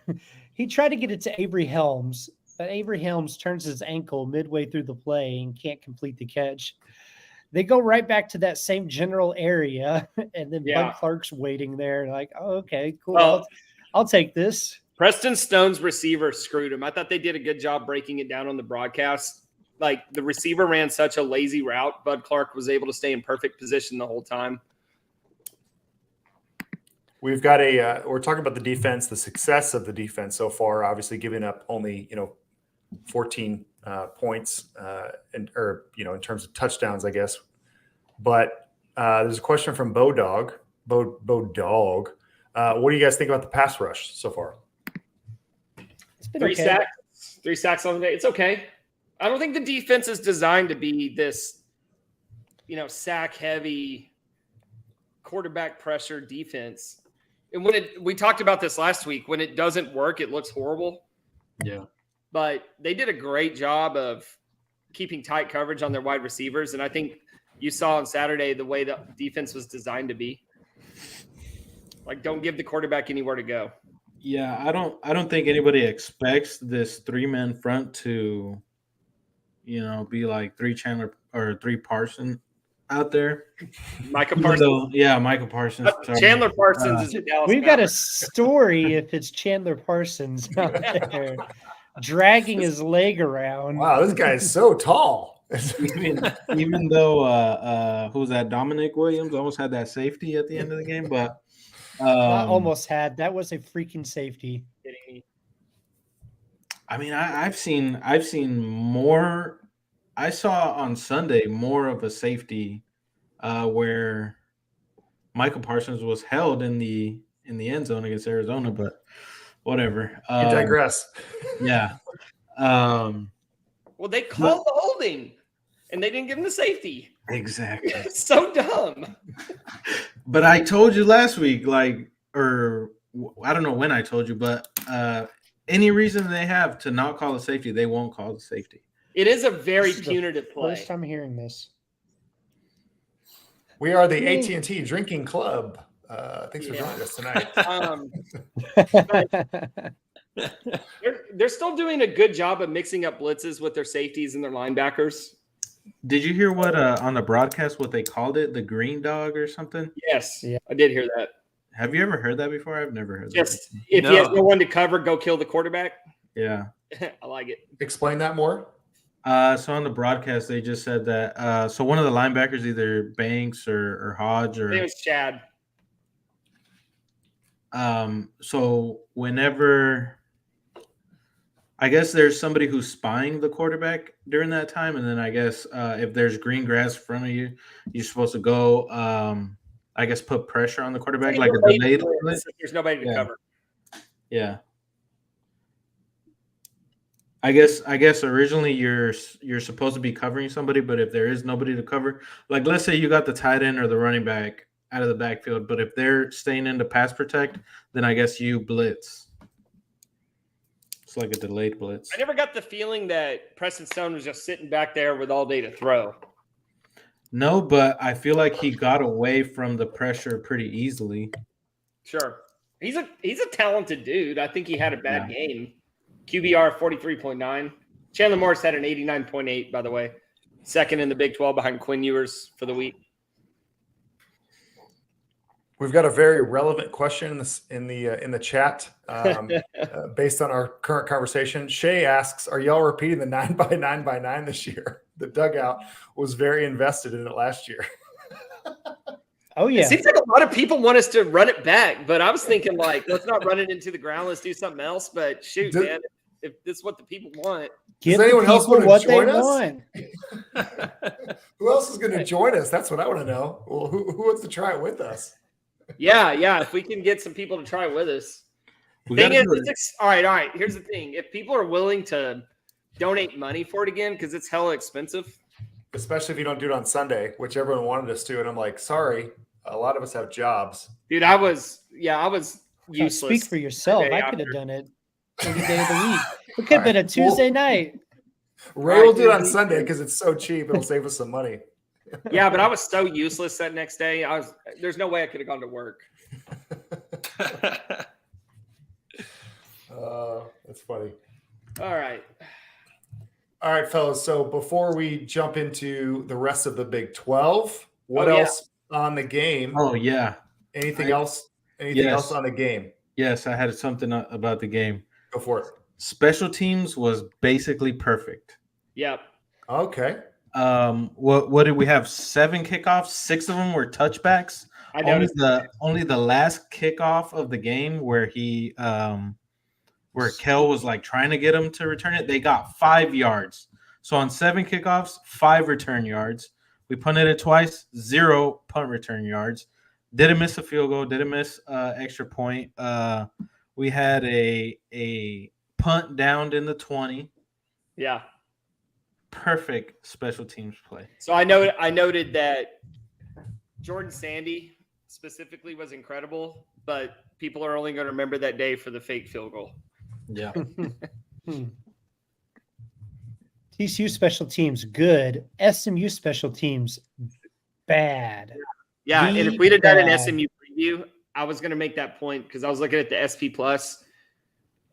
He tried to get it to Avery Helms, but Avery Helms turns his ankle midway through the play and can't complete the catch. They go right back to that same general area, and then Bud Clark's waiting there. Like, oh, okay, cool. Well, I'll take this. Preston Stone's receiver screwed him. I thought they did a good job breaking it down on the broadcast. Like, the receiver ran such a lazy route. Bud Clark was able to stay in perfect position the whole time. We've got we're talking about the defense, the success of the defense so far, obviously giving up only, 14 points in terms of touchdowns, I guess. But there's a question from Bo Dog. What do you guys think about the pass rush so far? It's been okay. 3 sacks on the day. It's okay. I don't think the defense is designed to be this, sack heavy quarterback pressure defense. And we talked about this last week, when it doesn't work, it looks horrible. Yeah. But they did a great job of keeping tight coverage on their wide receivers. And I think you saw on Saturday the way the defense was designed to be. Like, don't give the quarterback anywhere to go. Yeah, I don't think anybody expects this 3-man front to, be like 3 Chandler or 3 Parsons out there. Micah Parsons. Micah Parsons. Chandler Parsons is a Dallas We've got a story if it's Chandler Parsons out there dragging his leg around. Wow, this guy is so tall. even though who's that? Dominic Williams almost had that safety at the end of the game, but almost had. That was a freaking safety. I mean, I've seen more. I saw on Sunday more of a safety where Michael Parsons was held in the end zone against Arizona, but whatever. You digress. Yeah. Well, they called the holding, and they didn't give him the safety. Exactly. It's so dumb. But I told you last week, or I don't know when I told you, but any reason they have to not call a safety, they won't call the safety. It is a very punitive play. First time hearing this. We are the AT&T Drinking Club. Thanks for joining us tonight. They're still doing a good job of mixing up blitzes with their safeties and their linebackers. Did you hear what on the broadcast what they called it? The green dog or something? Yes, I did hear that. Have you ever heard that before? I've never heard that. Just if he has no one to cover, go kill the quarterback. Yeah. I like it. Explain that more. So on the broadcast, they just said that so one of the linebackers, either Banks or Hodge or it was Chad. So whenever I guess there's somebody who's spying the quarterback during that time, and then I guess if there's green grass in front of you, you're supposed to go I guess put pressure on the quarterback like a delayed. There's nobody to cover. Yeah. I guess originally you're supposed to be covering somebody, but if there is nobody to cover, like let's say you got the tight end or the running back out of the backfield, but if they're staying in to pass protect, then I guess you blitz. It's like a delayed blitz. I never got the feeling that Preston Stone was just sitting back there with all day to throw. No, but I feel like he got away from the pressure pretty easily. Sure. He's a talented dude. I think he had a bad game. QBR 43.9. Chandler Morris had an 89.8, by the way. Second in the Big 12 behind Quinn Ewers for the week. We've got a very relevant question in the chat based on our current conversation. Shay asks, "Are y'all repeating the 9x9x9 this year? The dugout was very invested in it last year." Oh yeah. It seems like a lot of people want us to run it back, but I was thinking let's not run it into the ground. Let's do something else. But shoot, man, if this is what the people want, does anyone else want to join us? Want. Who else is going to join us? That's what I want to know. Well, who wants to try it with us? Yeah. If we can get some people to try it with us. Thing is, all right. Here's the thing: if people are willing to donate money for it again, because it's hella expensive, especially if you don't do it on Sunday, which everyone wanted us to, and I'm like, sorry, a lot of us have jobs. Dude, I was useless. Speak for yourself. I could have done it any day of the week. It could have been a Tuesday night. Ray will do it on Sunday because it's so cheap. It'll save us some money. Yeah, but I was so useless that next day. There's no way I could have gone to work. That's funny. All right, fellas. So before we jump into the rest of the Big 12, what else on the game? Oh yeah. Anything else? Anything else on the game? Yes, I had something about the game. Go for it. Special teams was basically perfect. Yep. Okay. What did we have? 7 kickoffs. 6 of them were touchbacks. I noticed only the last kickoff of the game where he where Kel was like trying to get him to return it, they got 5 yards. So on 7 kickoffs, 5 return yards. We punted it twice, 0 punt return yards. Didn't miss a field goal. Didn't miss extra point. We had a punt downed in the 20. Yeah. Perfect special teams play. So I noted that Jordan Sandy specifically was incredible, but people are only going to remember that day for the fake field goal. Yeah. TCU special teams good. SMU special teams bad. Yeah, and if we'd have done an SMU preview, I was going to make that point because I was looking at the SP Plus,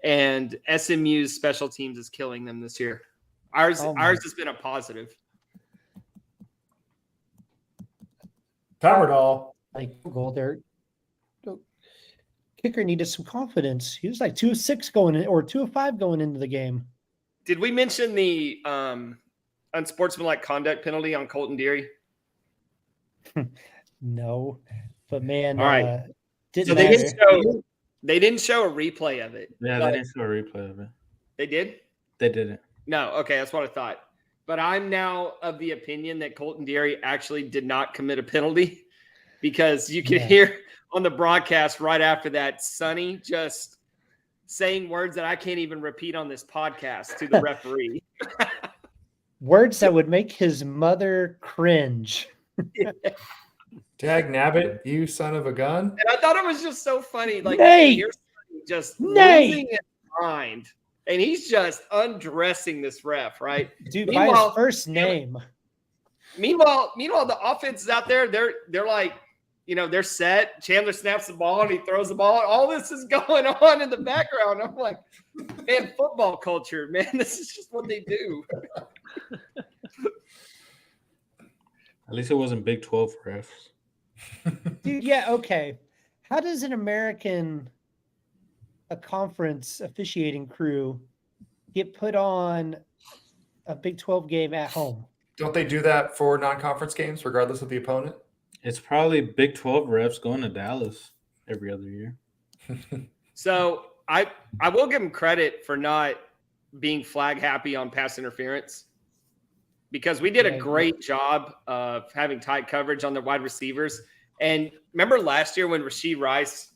and SMU's special teams is killing them this year. Ours has been a positive. Powerdall. Like goal there. Kicker needed some confidence. He was like 2 of 6 going in, or 2 of 5 going into the game. Did we mention the unsportsmanlike conduct penalty on Colton Deary? No, but man, all right. They didn't show a replay of it. Yeah, they didn't show a replay of it. They did? They didn't. No, okay, that's what I thought. But I'm now of the opinion that Colton Deary actually did not commit a penalty because you could hear on the broadcast right after that, Sonny just saying words that I can't even repeat on this podcast to the referee. Words that would make his mother cringe. Dag nabbit, you son of a gun. And I thought it was just so funny. Like, here's just losing his mind. And he's just undressing this ref, right? Dude, by his first name. Meanwhile, the offense is out there. They're like, they're set. Chandler snaps the ball and he throws the ball. All this is going on in the background. I'm like, man, football culture, man. This is just what they do. At least it wasn't Big 12 refs. Dude, yeah, okay. How does a conference officiating crew get put on a Big 12 game at home? Don't they do that for non-conference games, regardless of the opponent? It's probably Big 12 refs going to Dallas every other year. So I will give them credit for not being flag happy on pass interference because we did a great job of having tight coverage on the wide receivers. And remember last year when Rashee Rice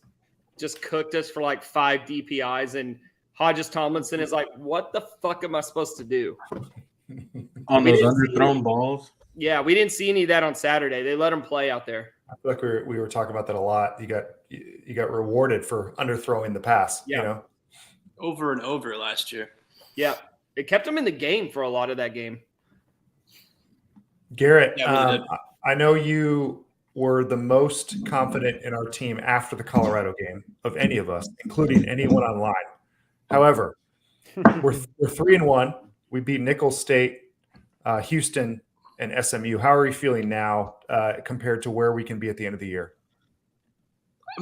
just cooked us for like 5 DPIs and Hodges Tomlinson is like, what the fuck am I supposed to do? On those underthrown balls? Yeah, we didn't see any of that on Saturday. They let them play out there. I feel like we were talking about that a lot. You got rewarded for underthrowing the pass, over and over last year. Yeah, it kept them in the game for a lot of that game. Garrett, I know you were the most confident in our team after the Colorado game of any of us, including anyone online. However, we're 3-1. We beat Nicholls State, Houston, and SMU. How are you feeling now compared to where we can be at the end of the year?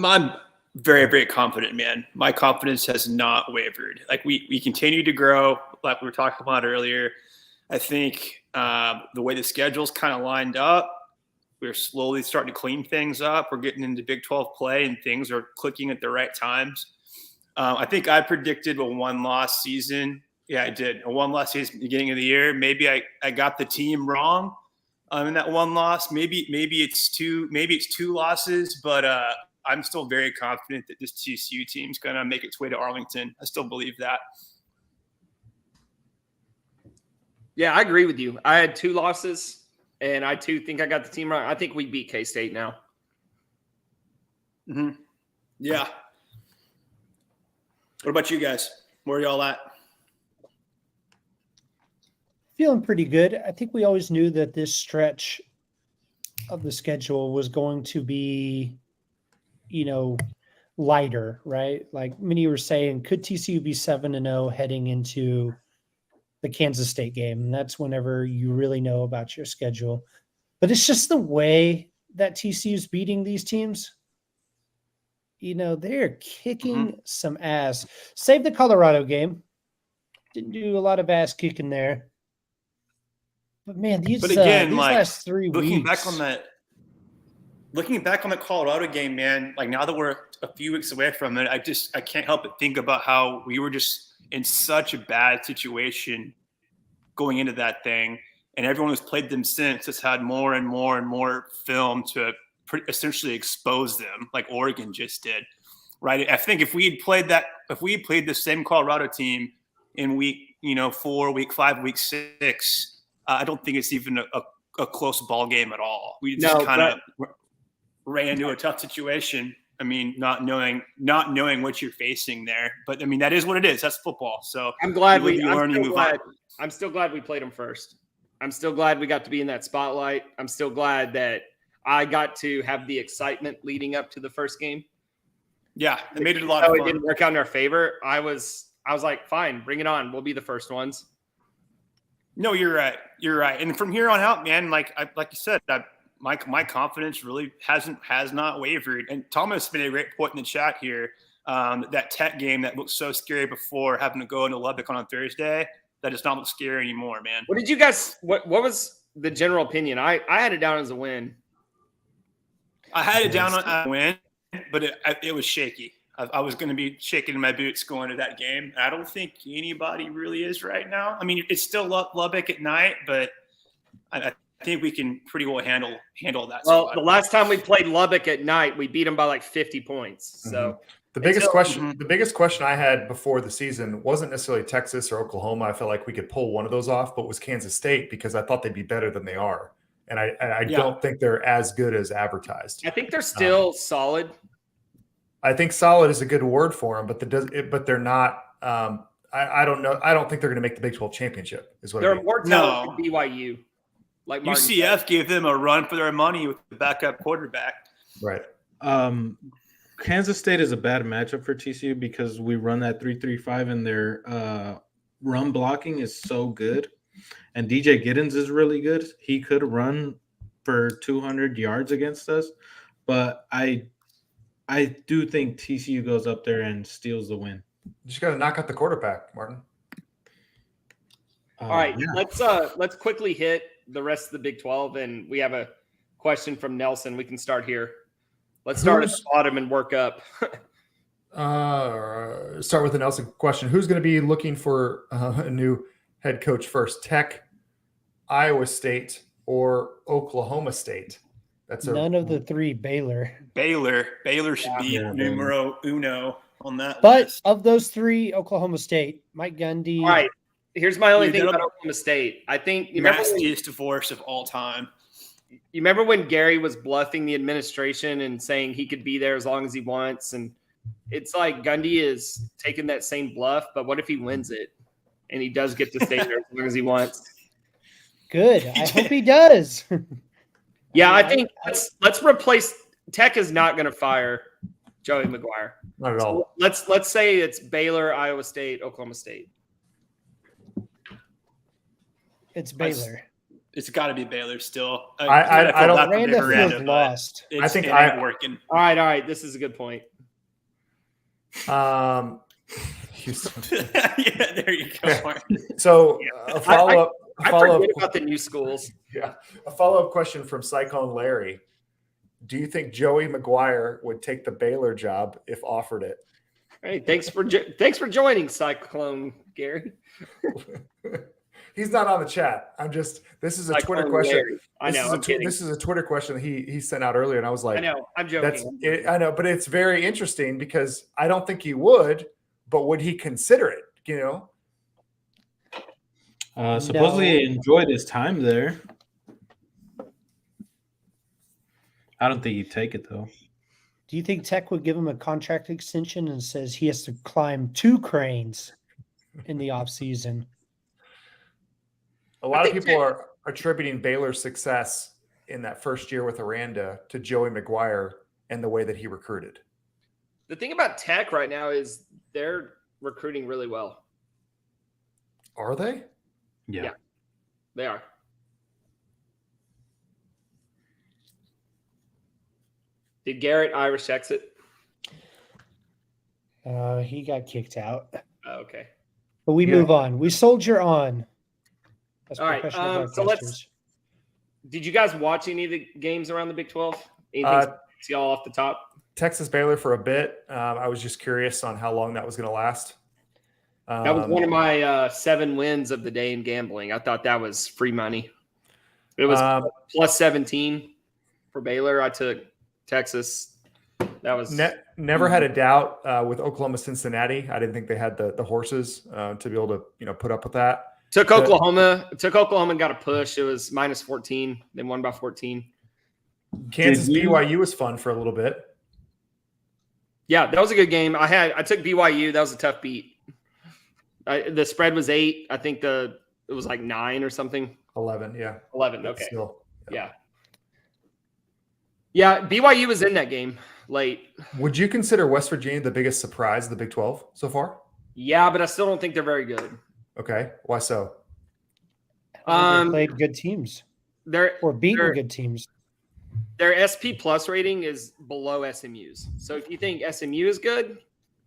I'm very, very confident, man. My confidence has not wavered. Like we continue to grow, like we were talking about earlier. I think the way the schedule's kind of lined up, we're slowly starting to clean things up. We're getting into Big 12 play and things are clicking at the right times. I think I predicted a 1-loss season. Yeah, I did. A 1-loss season at the beginning of the year. Maybe I got the team wrong in that 1 loss. Maybe it's 2 losses, but I'm still very confident that this TCU team's going to make its way to Arlington. I still believe that. Yeah, I agree with you. I had 2 losses, and I too think I got the team right. I think we beat K-State now. Mm-hmm. Yeah. What about you guys? Where are y'all at? Feeling pretty good. I think we always knew that this stretch of the schedule was going to be, lighter, right? Like many were saying, could TCU be 7-0 heading into the Kansas State game? And that's whenever you really know about your schedule. But it's just the way that TCU is beating these teams. They're kicking some ass. Save the Colorado game. Didn't do a lot of ass kicking there. But man, these last 3 looking weeks. Looking back on the Colorado game, man, like now that we're a few weeks away from it, I can't help but think about how we were just in such a bad situation going into that thing. And everyone who's played them since has had more and more and more film to essentially expose them, like Oregon just did, right? I think if we had played the same Colorado team in week 4, week 5, week 6, I don't think it's even a close ball game at all. We just kind of ran into a tough situation. I mean, not knowing what you're facing there, but I mean that is what it is. That's football. So I'm still glad we played them first. I'm still glad we got to be in that spotlight. I'm still glad that I got to have the excitement leading up to the first game. Yeah, it made it a lot of fun. It didn't work out in our favor. I was like, fine, bring it on. We'll be the first ones. No, you're right. You're right. And from here on out, man, like you said, my confidence really has not wavered. And Thomas made a great point in the chat here. That Tech game that looked so scary before, having to go into Lubbock on a Thursday, that does not look scary anymore, man. What did you guys? What was the general opinion? I had it down as a win. I had it down on a win, but it was shaky. I was going to be shaking in my boots going to that game. I don't think anybody really is right now. I mean, it's still Lubbock at night, but I think we can pretty well handle that. Well, the last time we played Lubbock at night, we beat them by like 50 points. So the biggest question I had before the season wasn't necessarily Texas or Oklahoma. I felt like we could pull one of those off, but was Kansas State, because I thought they'd be better than they are. And I don't think they're as good as advertised. I think they're still solid. I think solid is a good word for them, but they're not. I don't know. I don't think they're going to make the Big 12 championship. Is what they're more talented than BYU. Like Martin UCF said. gave them a run for their money with the backup quarterback. Right. Kansas State is a bad matchup for TCU because we run that 3-3-5 and their run blocking is so good. And DJ Giddens is really good. He could run for 200 yards against us, but I do think TCU goes up there and steals the win. You just got to knock out the quarterback, Martin. All right, let's quickly hit the rest of the Big 12, and we have a question from Nelson. We can start here. Let's start at the bottom and work up. Start with the Nelson question. Who's going to be looking for a new head coach first? Tech, Iowa State, or Oklahoma State? That's none of the 3. Baylor should be numero uno on that. But list. of those 3, Oklahoma State, Mike Gundy. All right. Here's my only thing about Oklahoma State. I think nastiest divorce of all time. You remember when Gary was bluffing the administration and saying he could be there as long as he wants? And it's like Gundy is taking that same bluff, but what if he wins it and he does get to stay there as long as he wants? Good. I hope he does. Yeah, I think let's replace – Tech is not going to fire Joey McGuire. Not at all. So let's say it's Baylor, Iowa State, Oklahoma State. It's Baylor. It's got to be Baylor still. I don't. Randa feels lost. I think I'm working. All right. This is a good point. Houston. Yeah, there you go. So a follow-up. I forget about the new schools. Yeah, a follow-up question from Cyclone Larry. Do you think Joey McGuire would take the Baylor job if offered it? Hey, thanks for joining, Cyclone Gary. He's not on the chat. This is a Like Twitter question. Larry. I know. This is a Twitter question that he sent out earlier, and I was like, I know. I'm joking. I know, but it's very interesting because I don't think he would, but would he consider it? Supposedly he enjoyed his time there. I don't think he'd take it though. Do you think Tech would give him a contract extension and says he has to climb 2 cranes in the offseason? A lot of people are attributing Baylor's success in that first year with Aranda to Joey McGuire and the way that he recruited. The thing about Tech right now is they're recruiting really well. Are they? Yeah, they are. Did Garrett Irish exit? He got kicked out. Oh, okay. But we move on. We soldier on. All right. So did you guys watch any of the games around the Big 12? Anything see all off the top? Texas Baylor for a bit. I was just curious on how long that was going to last. That was one of my 7 wins of the day in gambling. I thought that was free money. It was plus 17 for Baylor. I took Texas. That was never had a doubt with Oklahoma Cincinnati. I didn't think they had the horses to be able to put up with that. Took Oklahoma and got a push. It was minus 14. They won by 14. Kansas BYU was fun for a little bit. Yeah, that was a good game. I took BYU. That was a tough beat. The spread was 8. I think it was like 9 or something. 11, yeah. 11, okay. Still, yeah. Yeah, BYU was in that game late. Would you consider West Virginia the biggest surprise of the Big 12 so far? Yeah, but I still don't think they're very good. Okay. Why so? They played good teams. Or beaten good teams. Their SP plus rating is below SMU's. So if you think SMU is good,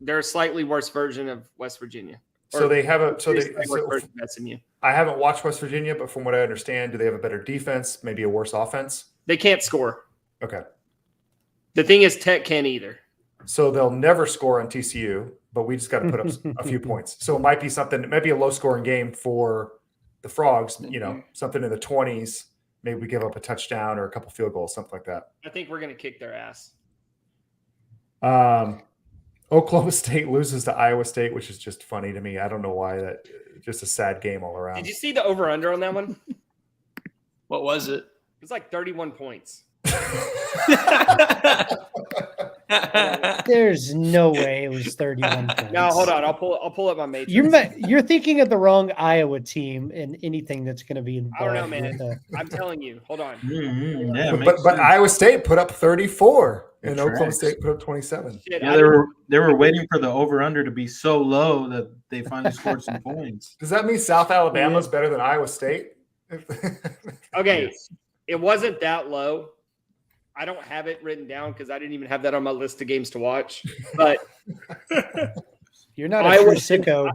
they're a slightly worse version of West Virginia. So they have SMU. I haven't watched West Virginia, but from what I understand, do they have a better defense, maybe a worse offense? They can't score. Okay. The thing is, Tech can't either. So they'll never score on TCU, but we just got to put up a few points. So it might be something. It might be a low-scoring game for the Frogs. Something in the 20s. Maybe we give up a touchdown or a couple field goals, something like that. I think we're going to kick their ass. Oklahoma State loses to Iowa State, which is just funny to me. I don't know why. That just a sad game all around. Did you see the over/under on that one? What was it? It was like 31 points. There's no way it was 31 points. No, hold on. I'll pull up my matrix. You're thinking of the wrong Iowa team in anything that's going to be involved. I don't know, man. I'm telling you. Hold on. But Iowa State put up 34 and Oklahoma State put up 27. Shit, yeah, they were waiting for the over/under to be so low that they finally scored some points. Does that mean South Alabama is better than Iowa State? Okay, it wasn't that low. I don't have it written down because I didn't even have that on my list of games to watch. But you're not a true sicko.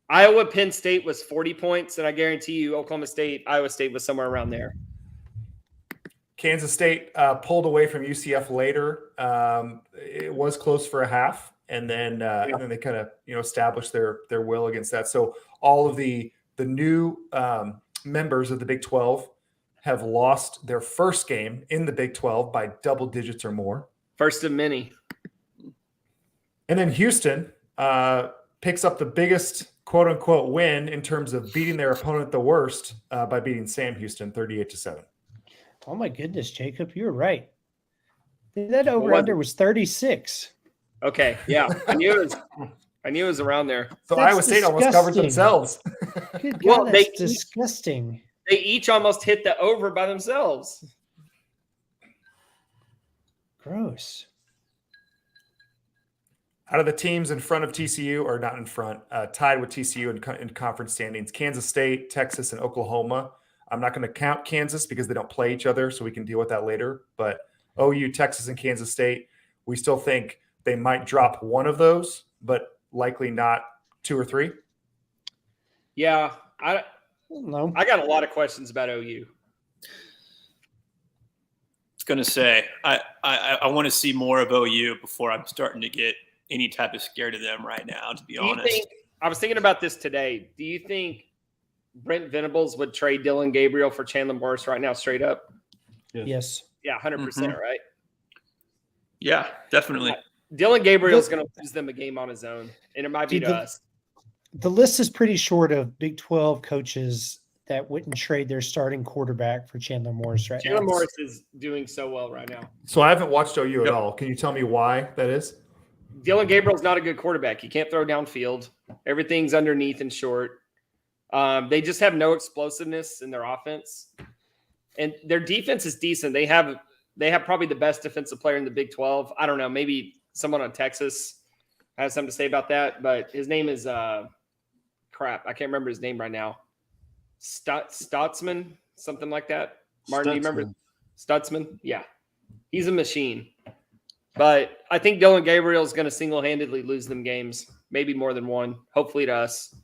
Iowa Penn State was 40 points, and I guarantee you Oklahoma State, Iowa State was somewhere around there. Kansas State pulled away from UCF later. It was close for a half, and then they kind of established their will against that. So all of the new members of the Big 12 have lost their first game in the Big 12 by double digits or more. First of many. And then Houston picks up the biggest quote-unquote win in terms of beating their opponent the worst by beating Sam Houston 38-7. Oh, my goodness, Jacob, you're right. That over-under was 36. Okay, yeah. I knew it was around there. So that's Iowa State almost covered themselves. Good God, that's disgusting. They each almost hit the over by themselves. Gross. Out of the teams in front of TCU, or not in front, tied with TCU in conference standings, Kansas State, Texas, and Oklahoma. I'm not going to count Kansas because they don't play each other, so we can deal with that later. But OU, Texas, and Kansas State, we still think they might drop one of those, but likely not 2 or 3. Yeah, No. I got a lot of questions about OU. I was going to say, I want to see more of OU before I'm starting to get any type of scared of them right now, to be honest. I was thinking about this today. Do you think Brent Venables would trade Dylan Gabriel for Chandler Morris right now, straight up? Yes. Yeah, 100%, right? Yeah, definitely. Dylan Gabriel's going to lose them a game on his own, and it might be to us. The list is pretty short of Big 12 coaches that wouldn't trade their starting quarterback for Chandler Morris right now. Chandler Morris is doing so well right now. So I haven't watched OU at all. Can you tell me why that is? Dylan Gabriel's not a good quarterback. He can't throw downfield. Everything's underneath and short. They just have no explosiveness in their offense. And their defense is decent. They have probably the best defensive player in the Big 12. I don't know. Maybe someone on Texas has something to say about that. But his name is crap. I can't remember his name right now. Stotzman, something like that. Martin, do you remember? Stutzman? Yeah. He's a machine. But I think Dylan Gabriel is going to single-handedly lose them games, maybe more than one, hopefully to us.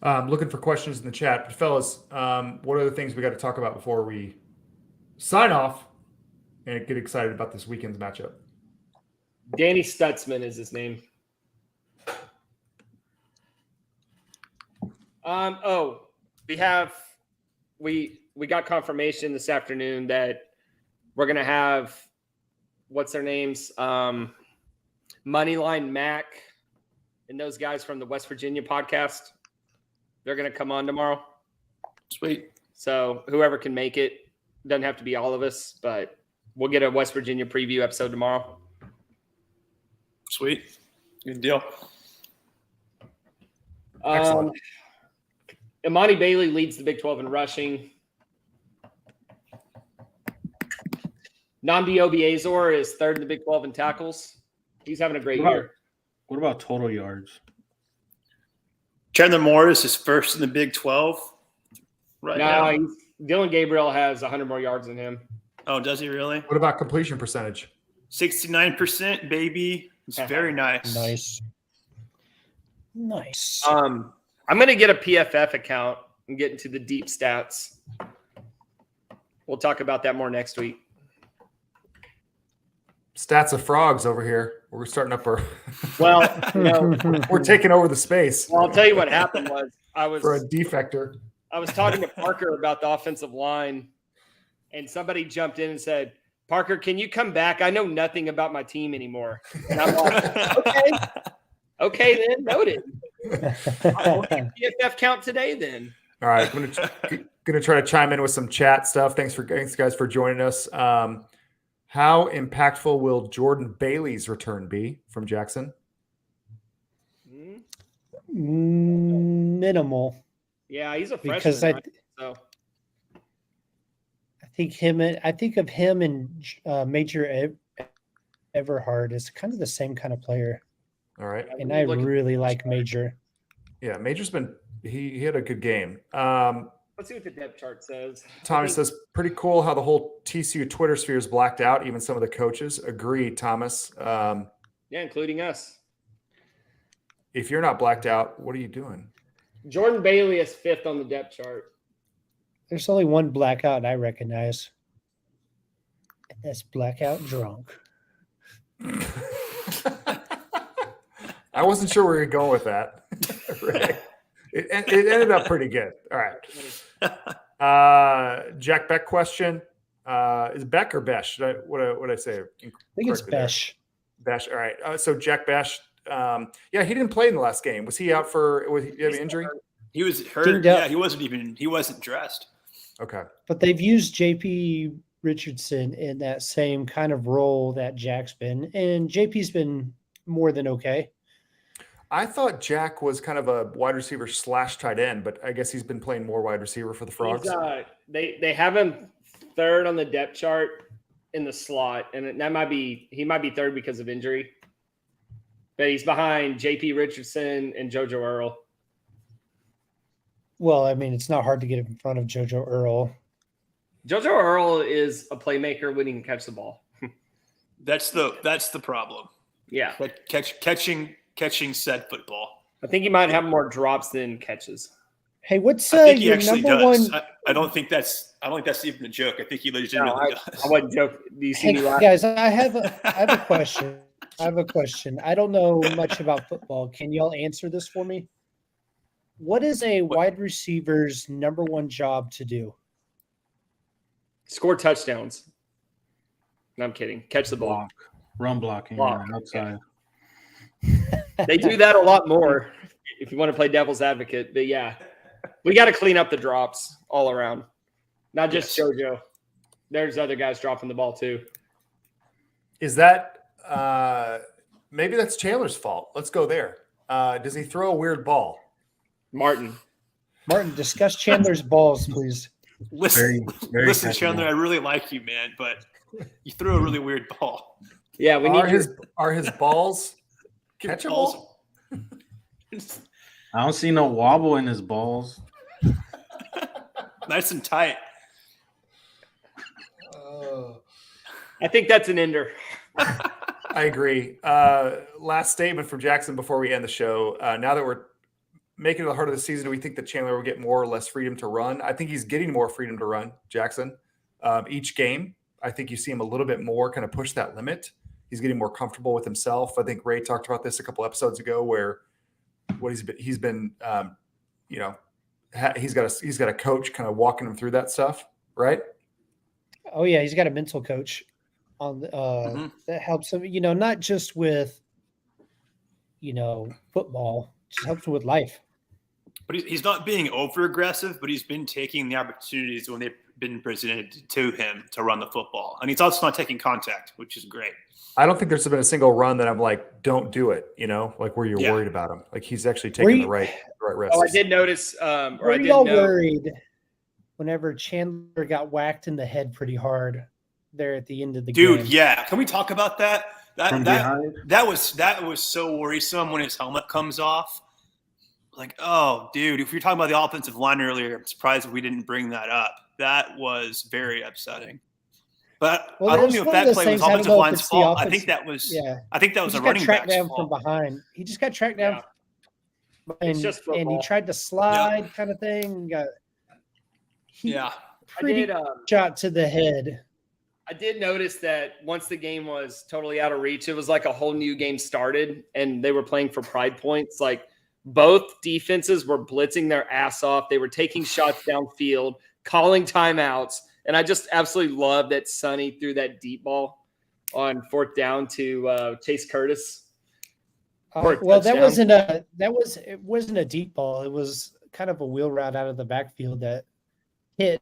Looking for questions in the chat. But fellas, what are the things we got to talk about before we sign off and get excited about this weekend's matchup? Danny Stutzman is his name. We got confirmation this afternoon that we're gonna have what's their names? Moneyline Mac and those guys from the West Virginia podcast. They're gonna come on tomorrow. Sweet. So whoever can make it, doesn't have to be all of us, but we'll get a West Virginia preview episode tomorrow. Sweet. Good deal. Excellent. Imani Bailey leads the Big 12 in rushing. Nnamdi Obiazor is third in the Big 12 in tackles. He's having a great year. What about total yards? Chandler Morris is first in the Big 12 right now. Dylan Gabriel has 100 more yards than him. Oh, does he really? What about completion percentage? 69%, baby. It's very nice. Nice. I'm going to get a PFF account and get into the deep stats. We'll talk about that more next week. Stats of frogs over here. We're starting up our. Well, we're taking over the space. Well, I'll tell you what happened was for a defector. I was talking to Parker about the offensive line, and somebody jumped in and said, "Parker, can you come back? I know nothing about my team anymore." And I'm like, okay, then noted. I'll get PFF count today then. All right, I'm gonna try to chime in with some chat stuff. Thanks guys for joining us. How impactful will Jordan Bailey's return be from Jackson? Minimal. Yeah, he's a freshman. Because I think of him and Major Everhard as kind of the same kind of player. All right. And I really like Major. Yeah, Major's he had a good game. Let's see what the depth chart says. Thomas says, pretty cool how the whole TCU Twitter sphere is blacked out, even some of the coaches. Agreed, Thomas. Yeah, including us. If you're not blacked out, what are you doing? Jordan Bailey is 5th on the depth chart. There's only one blackout I recognize. And that's blackout drunk. I wasn't sure where you're going with that. Right. It ended up pretty good. All right. Jack Beck question. Is Beck or Besh? What did I say? I think it's Besh. Besh. All right. So Jack Besh. Yeah, he didn't play in the last game. Was he out was he have an injury? He was hurt. Yeah, he wasn't dressed. Okay. But they've used JP Richardson in that same kind of role that Jack's been. And JP's been more than okay. I thought Jack was kind of a wide receiver / tight end, but I guess he's been playing more wide receiver for the Frogs. They have him 3rd on the depth chart in the slot, and he might be 3rd because of injury. But he's behind JP Richardson and JoJo Earl. Well, I mean, it's not hard to get in front of JoJo Earl. JoJo Earl is a playmaker when he can catch the ball. That's the problem. Yeah. But catching said football. I think he might have more drops than catches. Hey, what's I think he your actually number does. one? I don't think that's even a joke. I think he legitimately does. I wasn't joking. Do you see me laugh? Guys, I have a question. I have a question. I don't know much about football. Can y'all answer this for me? What is a wide receiver's number one job to do? Score touchdowns. No, I'm kidding. Catch the ball. Run blocking Block. on the outside. They do that a lot more if you want to play devil's advocate. But yeah, we got to clean up the drops all around. Not just JoJo. There's other guys dropping the ball too. Is that maybe that's Chandler's fault? Let's go there. Does he throw a weird ball? Martin, discuss Chandler's balls, please. Listen, Very Chandler, I really like you, man, but you threw a really weird ball. Yeah, we need are his balls catchable? I don't see no wobble in his balls. Nice and tight. I think that's an ender. I agree. Last statement from Jackson before we end the show. Now that we're making it the heart of the season, do we think that Chandler will get more or less freedom to run? I think he's getting more freedom to run, Jackson. Each game, I think you see him a little bit more kind of push that limit. He's getting more comfortable with himself. I think Ray talked about this a couple episodes ago, where he's got a coach kind of walking him through that stuff, right? Oh yeah, he's got a mental coach on that helps him. Not just with football, just helps him with life. But he's not being over aggressive, but he's been taking the opportunities when they've been presented to him to run the football. And he's also not taking contact, which is great. I don't think there's been a single run that I'm like, don't do it, like where you're worried about him. Like he's actually taking the right risks. Oh, I did notice. Were y'all worried whenever Chandler got whacked in the head pretty hard there at the end of the game? Dude, yeah. Can we talk about that? That was so worrisome when his helmet comes off. Like, oh, dude, if you're talking about the offensive line earlier, I'm surprised we didn't bring that up. That was very upsetting. But I don't know if that play was offensive line's fault. I think that was a running back's down fault. From behind. He just got tracked down. It's just football. And he tried to slide kind of thing. Pretty shot to the head. I did notice that once the game was totally out of reach, it was like a whole new game started, and they were playing for pride points. Like both defenses were blitzing their ass off. They were taking shots downfield, calling timeouts. And I just absolutely love that Sonny threw that deep ball on fourth down to Chase Curtis. It wasn't a deep ball. It was kind of a wheel route out of the backfield that hit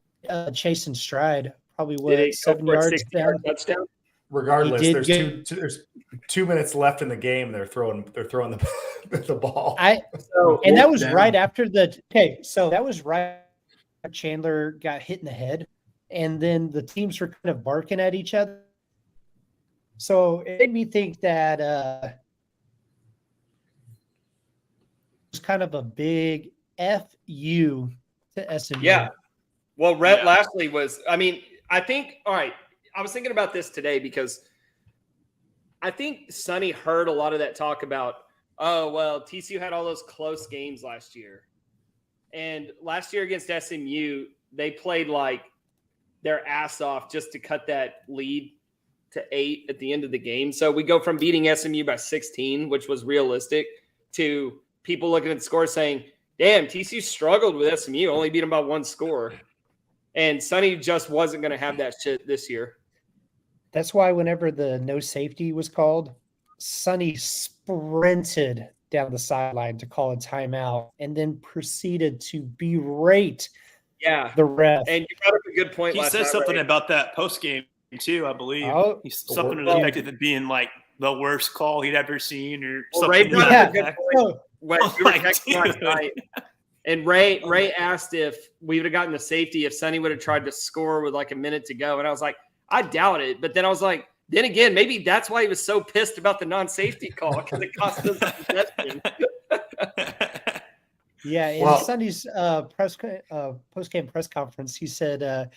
Chase in stride. Probably 7 yards down. Touchdown. Regardless, there's 2 minutes left in the game. They're throwing the ball. That was right after that was right after Chandler got hit in the head. And then the teams were kind of barking at each other. So it made me think that it was kind of a big FU to SMU. Yeah. Well, Rhett Lashley was, I think, all right, I was thinking about this today because I think Sonny heard a lot of that talk about, TCU had all those close games last year. And last year against SMU, they played like their ass off just to cut that lead to 8 at the end of the game. So we go from beating SMU by 16, which was realistic, to people looking at the score saying, damn, TCU struggled with SMU, only beat them by 1 score. And Sonny just wasn't going to have that shit this year. That's why whenever the no safety was called, Sonny sprinted down the sideline to call a timeout and then proceeded to berate the ref. And you brought up a good point. He said something about that post game too, I believe. He's something to the effect of it being like the worst call he'd ever seen or something. Ray brought up a good point when we were texting last night. And Ray asked if we would have gotten the safety if Sonny would have tried to score with like a minute to go. And I was like, I doubt it. But then I was like, then again, maybe that's why he was so pissed about the non-safety call because it cost us the possession. Yeah, in Sunday's post-game press conference, he said,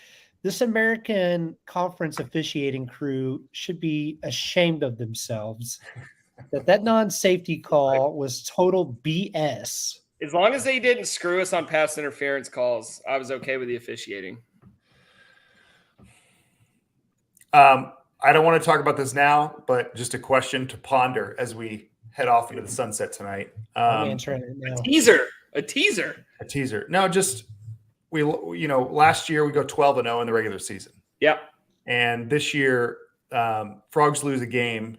this American Conference officiating crew should be ashamed of themselves. That non-safety call was total BS. As long as they didn't screw us on pass interference calls, I was okay with the officiating. I don't want to talk about this now, but just a question to ponder as we head off into the sunset tonight. I'm answering it now. A teaser. No, just last year we go 12-0 in the regular season. Yep. And this year, Frogs lose a game.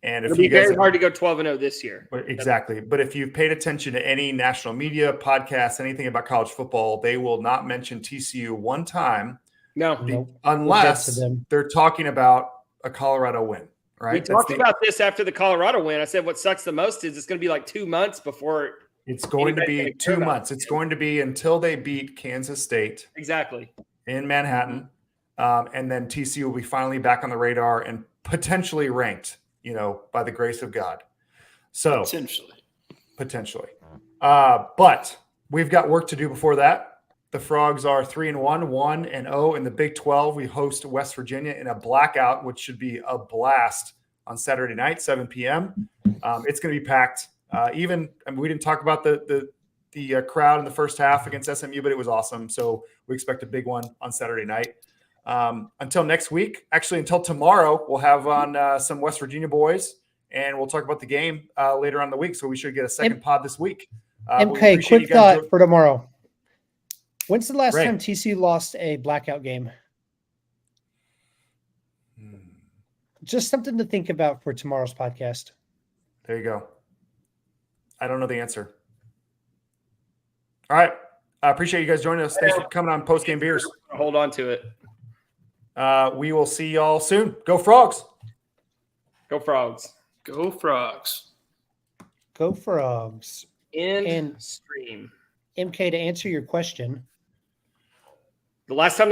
And it'll be very hard to go 12-0 this year. Exactly. But if you've paid attention to any national media, podcasts, anything about college football, they will not mention TCU one time. No. Unless they're talking about a Colorado win, right? We talked about this after the Colorado win. I said what sucks the most is it's going to be like 2 months before it's going to be 2 months. It's going to be until they beat Kansas State. Exactly. In Manhattan. And then TCU will be finally back on the radar and potentially ranked, by the grace of God. So potentially. But we've got work to do before that. The Frogs are 3-1, 1-0 in the Big 12. We host West Virginia in a blackout, which should be a blast on Saturday night, 7 p.m. It's going to be packed. We didn't talk about the crowd in the first half against SMU, but it was awesome. So we expect a big one on Saturday night. Until next week, actually until tomorrow, we'll have on some West Virginia boys, and we'll talk about the game later on in the week. So we should get a second pod this week. MK, quick thought for tomorrow. When's the last time TCU lost a blackout game? Just something to think about for tomorrow's podcast. There you go. I don't know the answer. All right. I appreciate you guys joining us. Thanks for coming on Postgame Beers. Hold on to it. We will see y'all soon. Go Frogs. Go Frogs. Go Frogs. Go Frogs. End stream. MK, to answer your question. The last time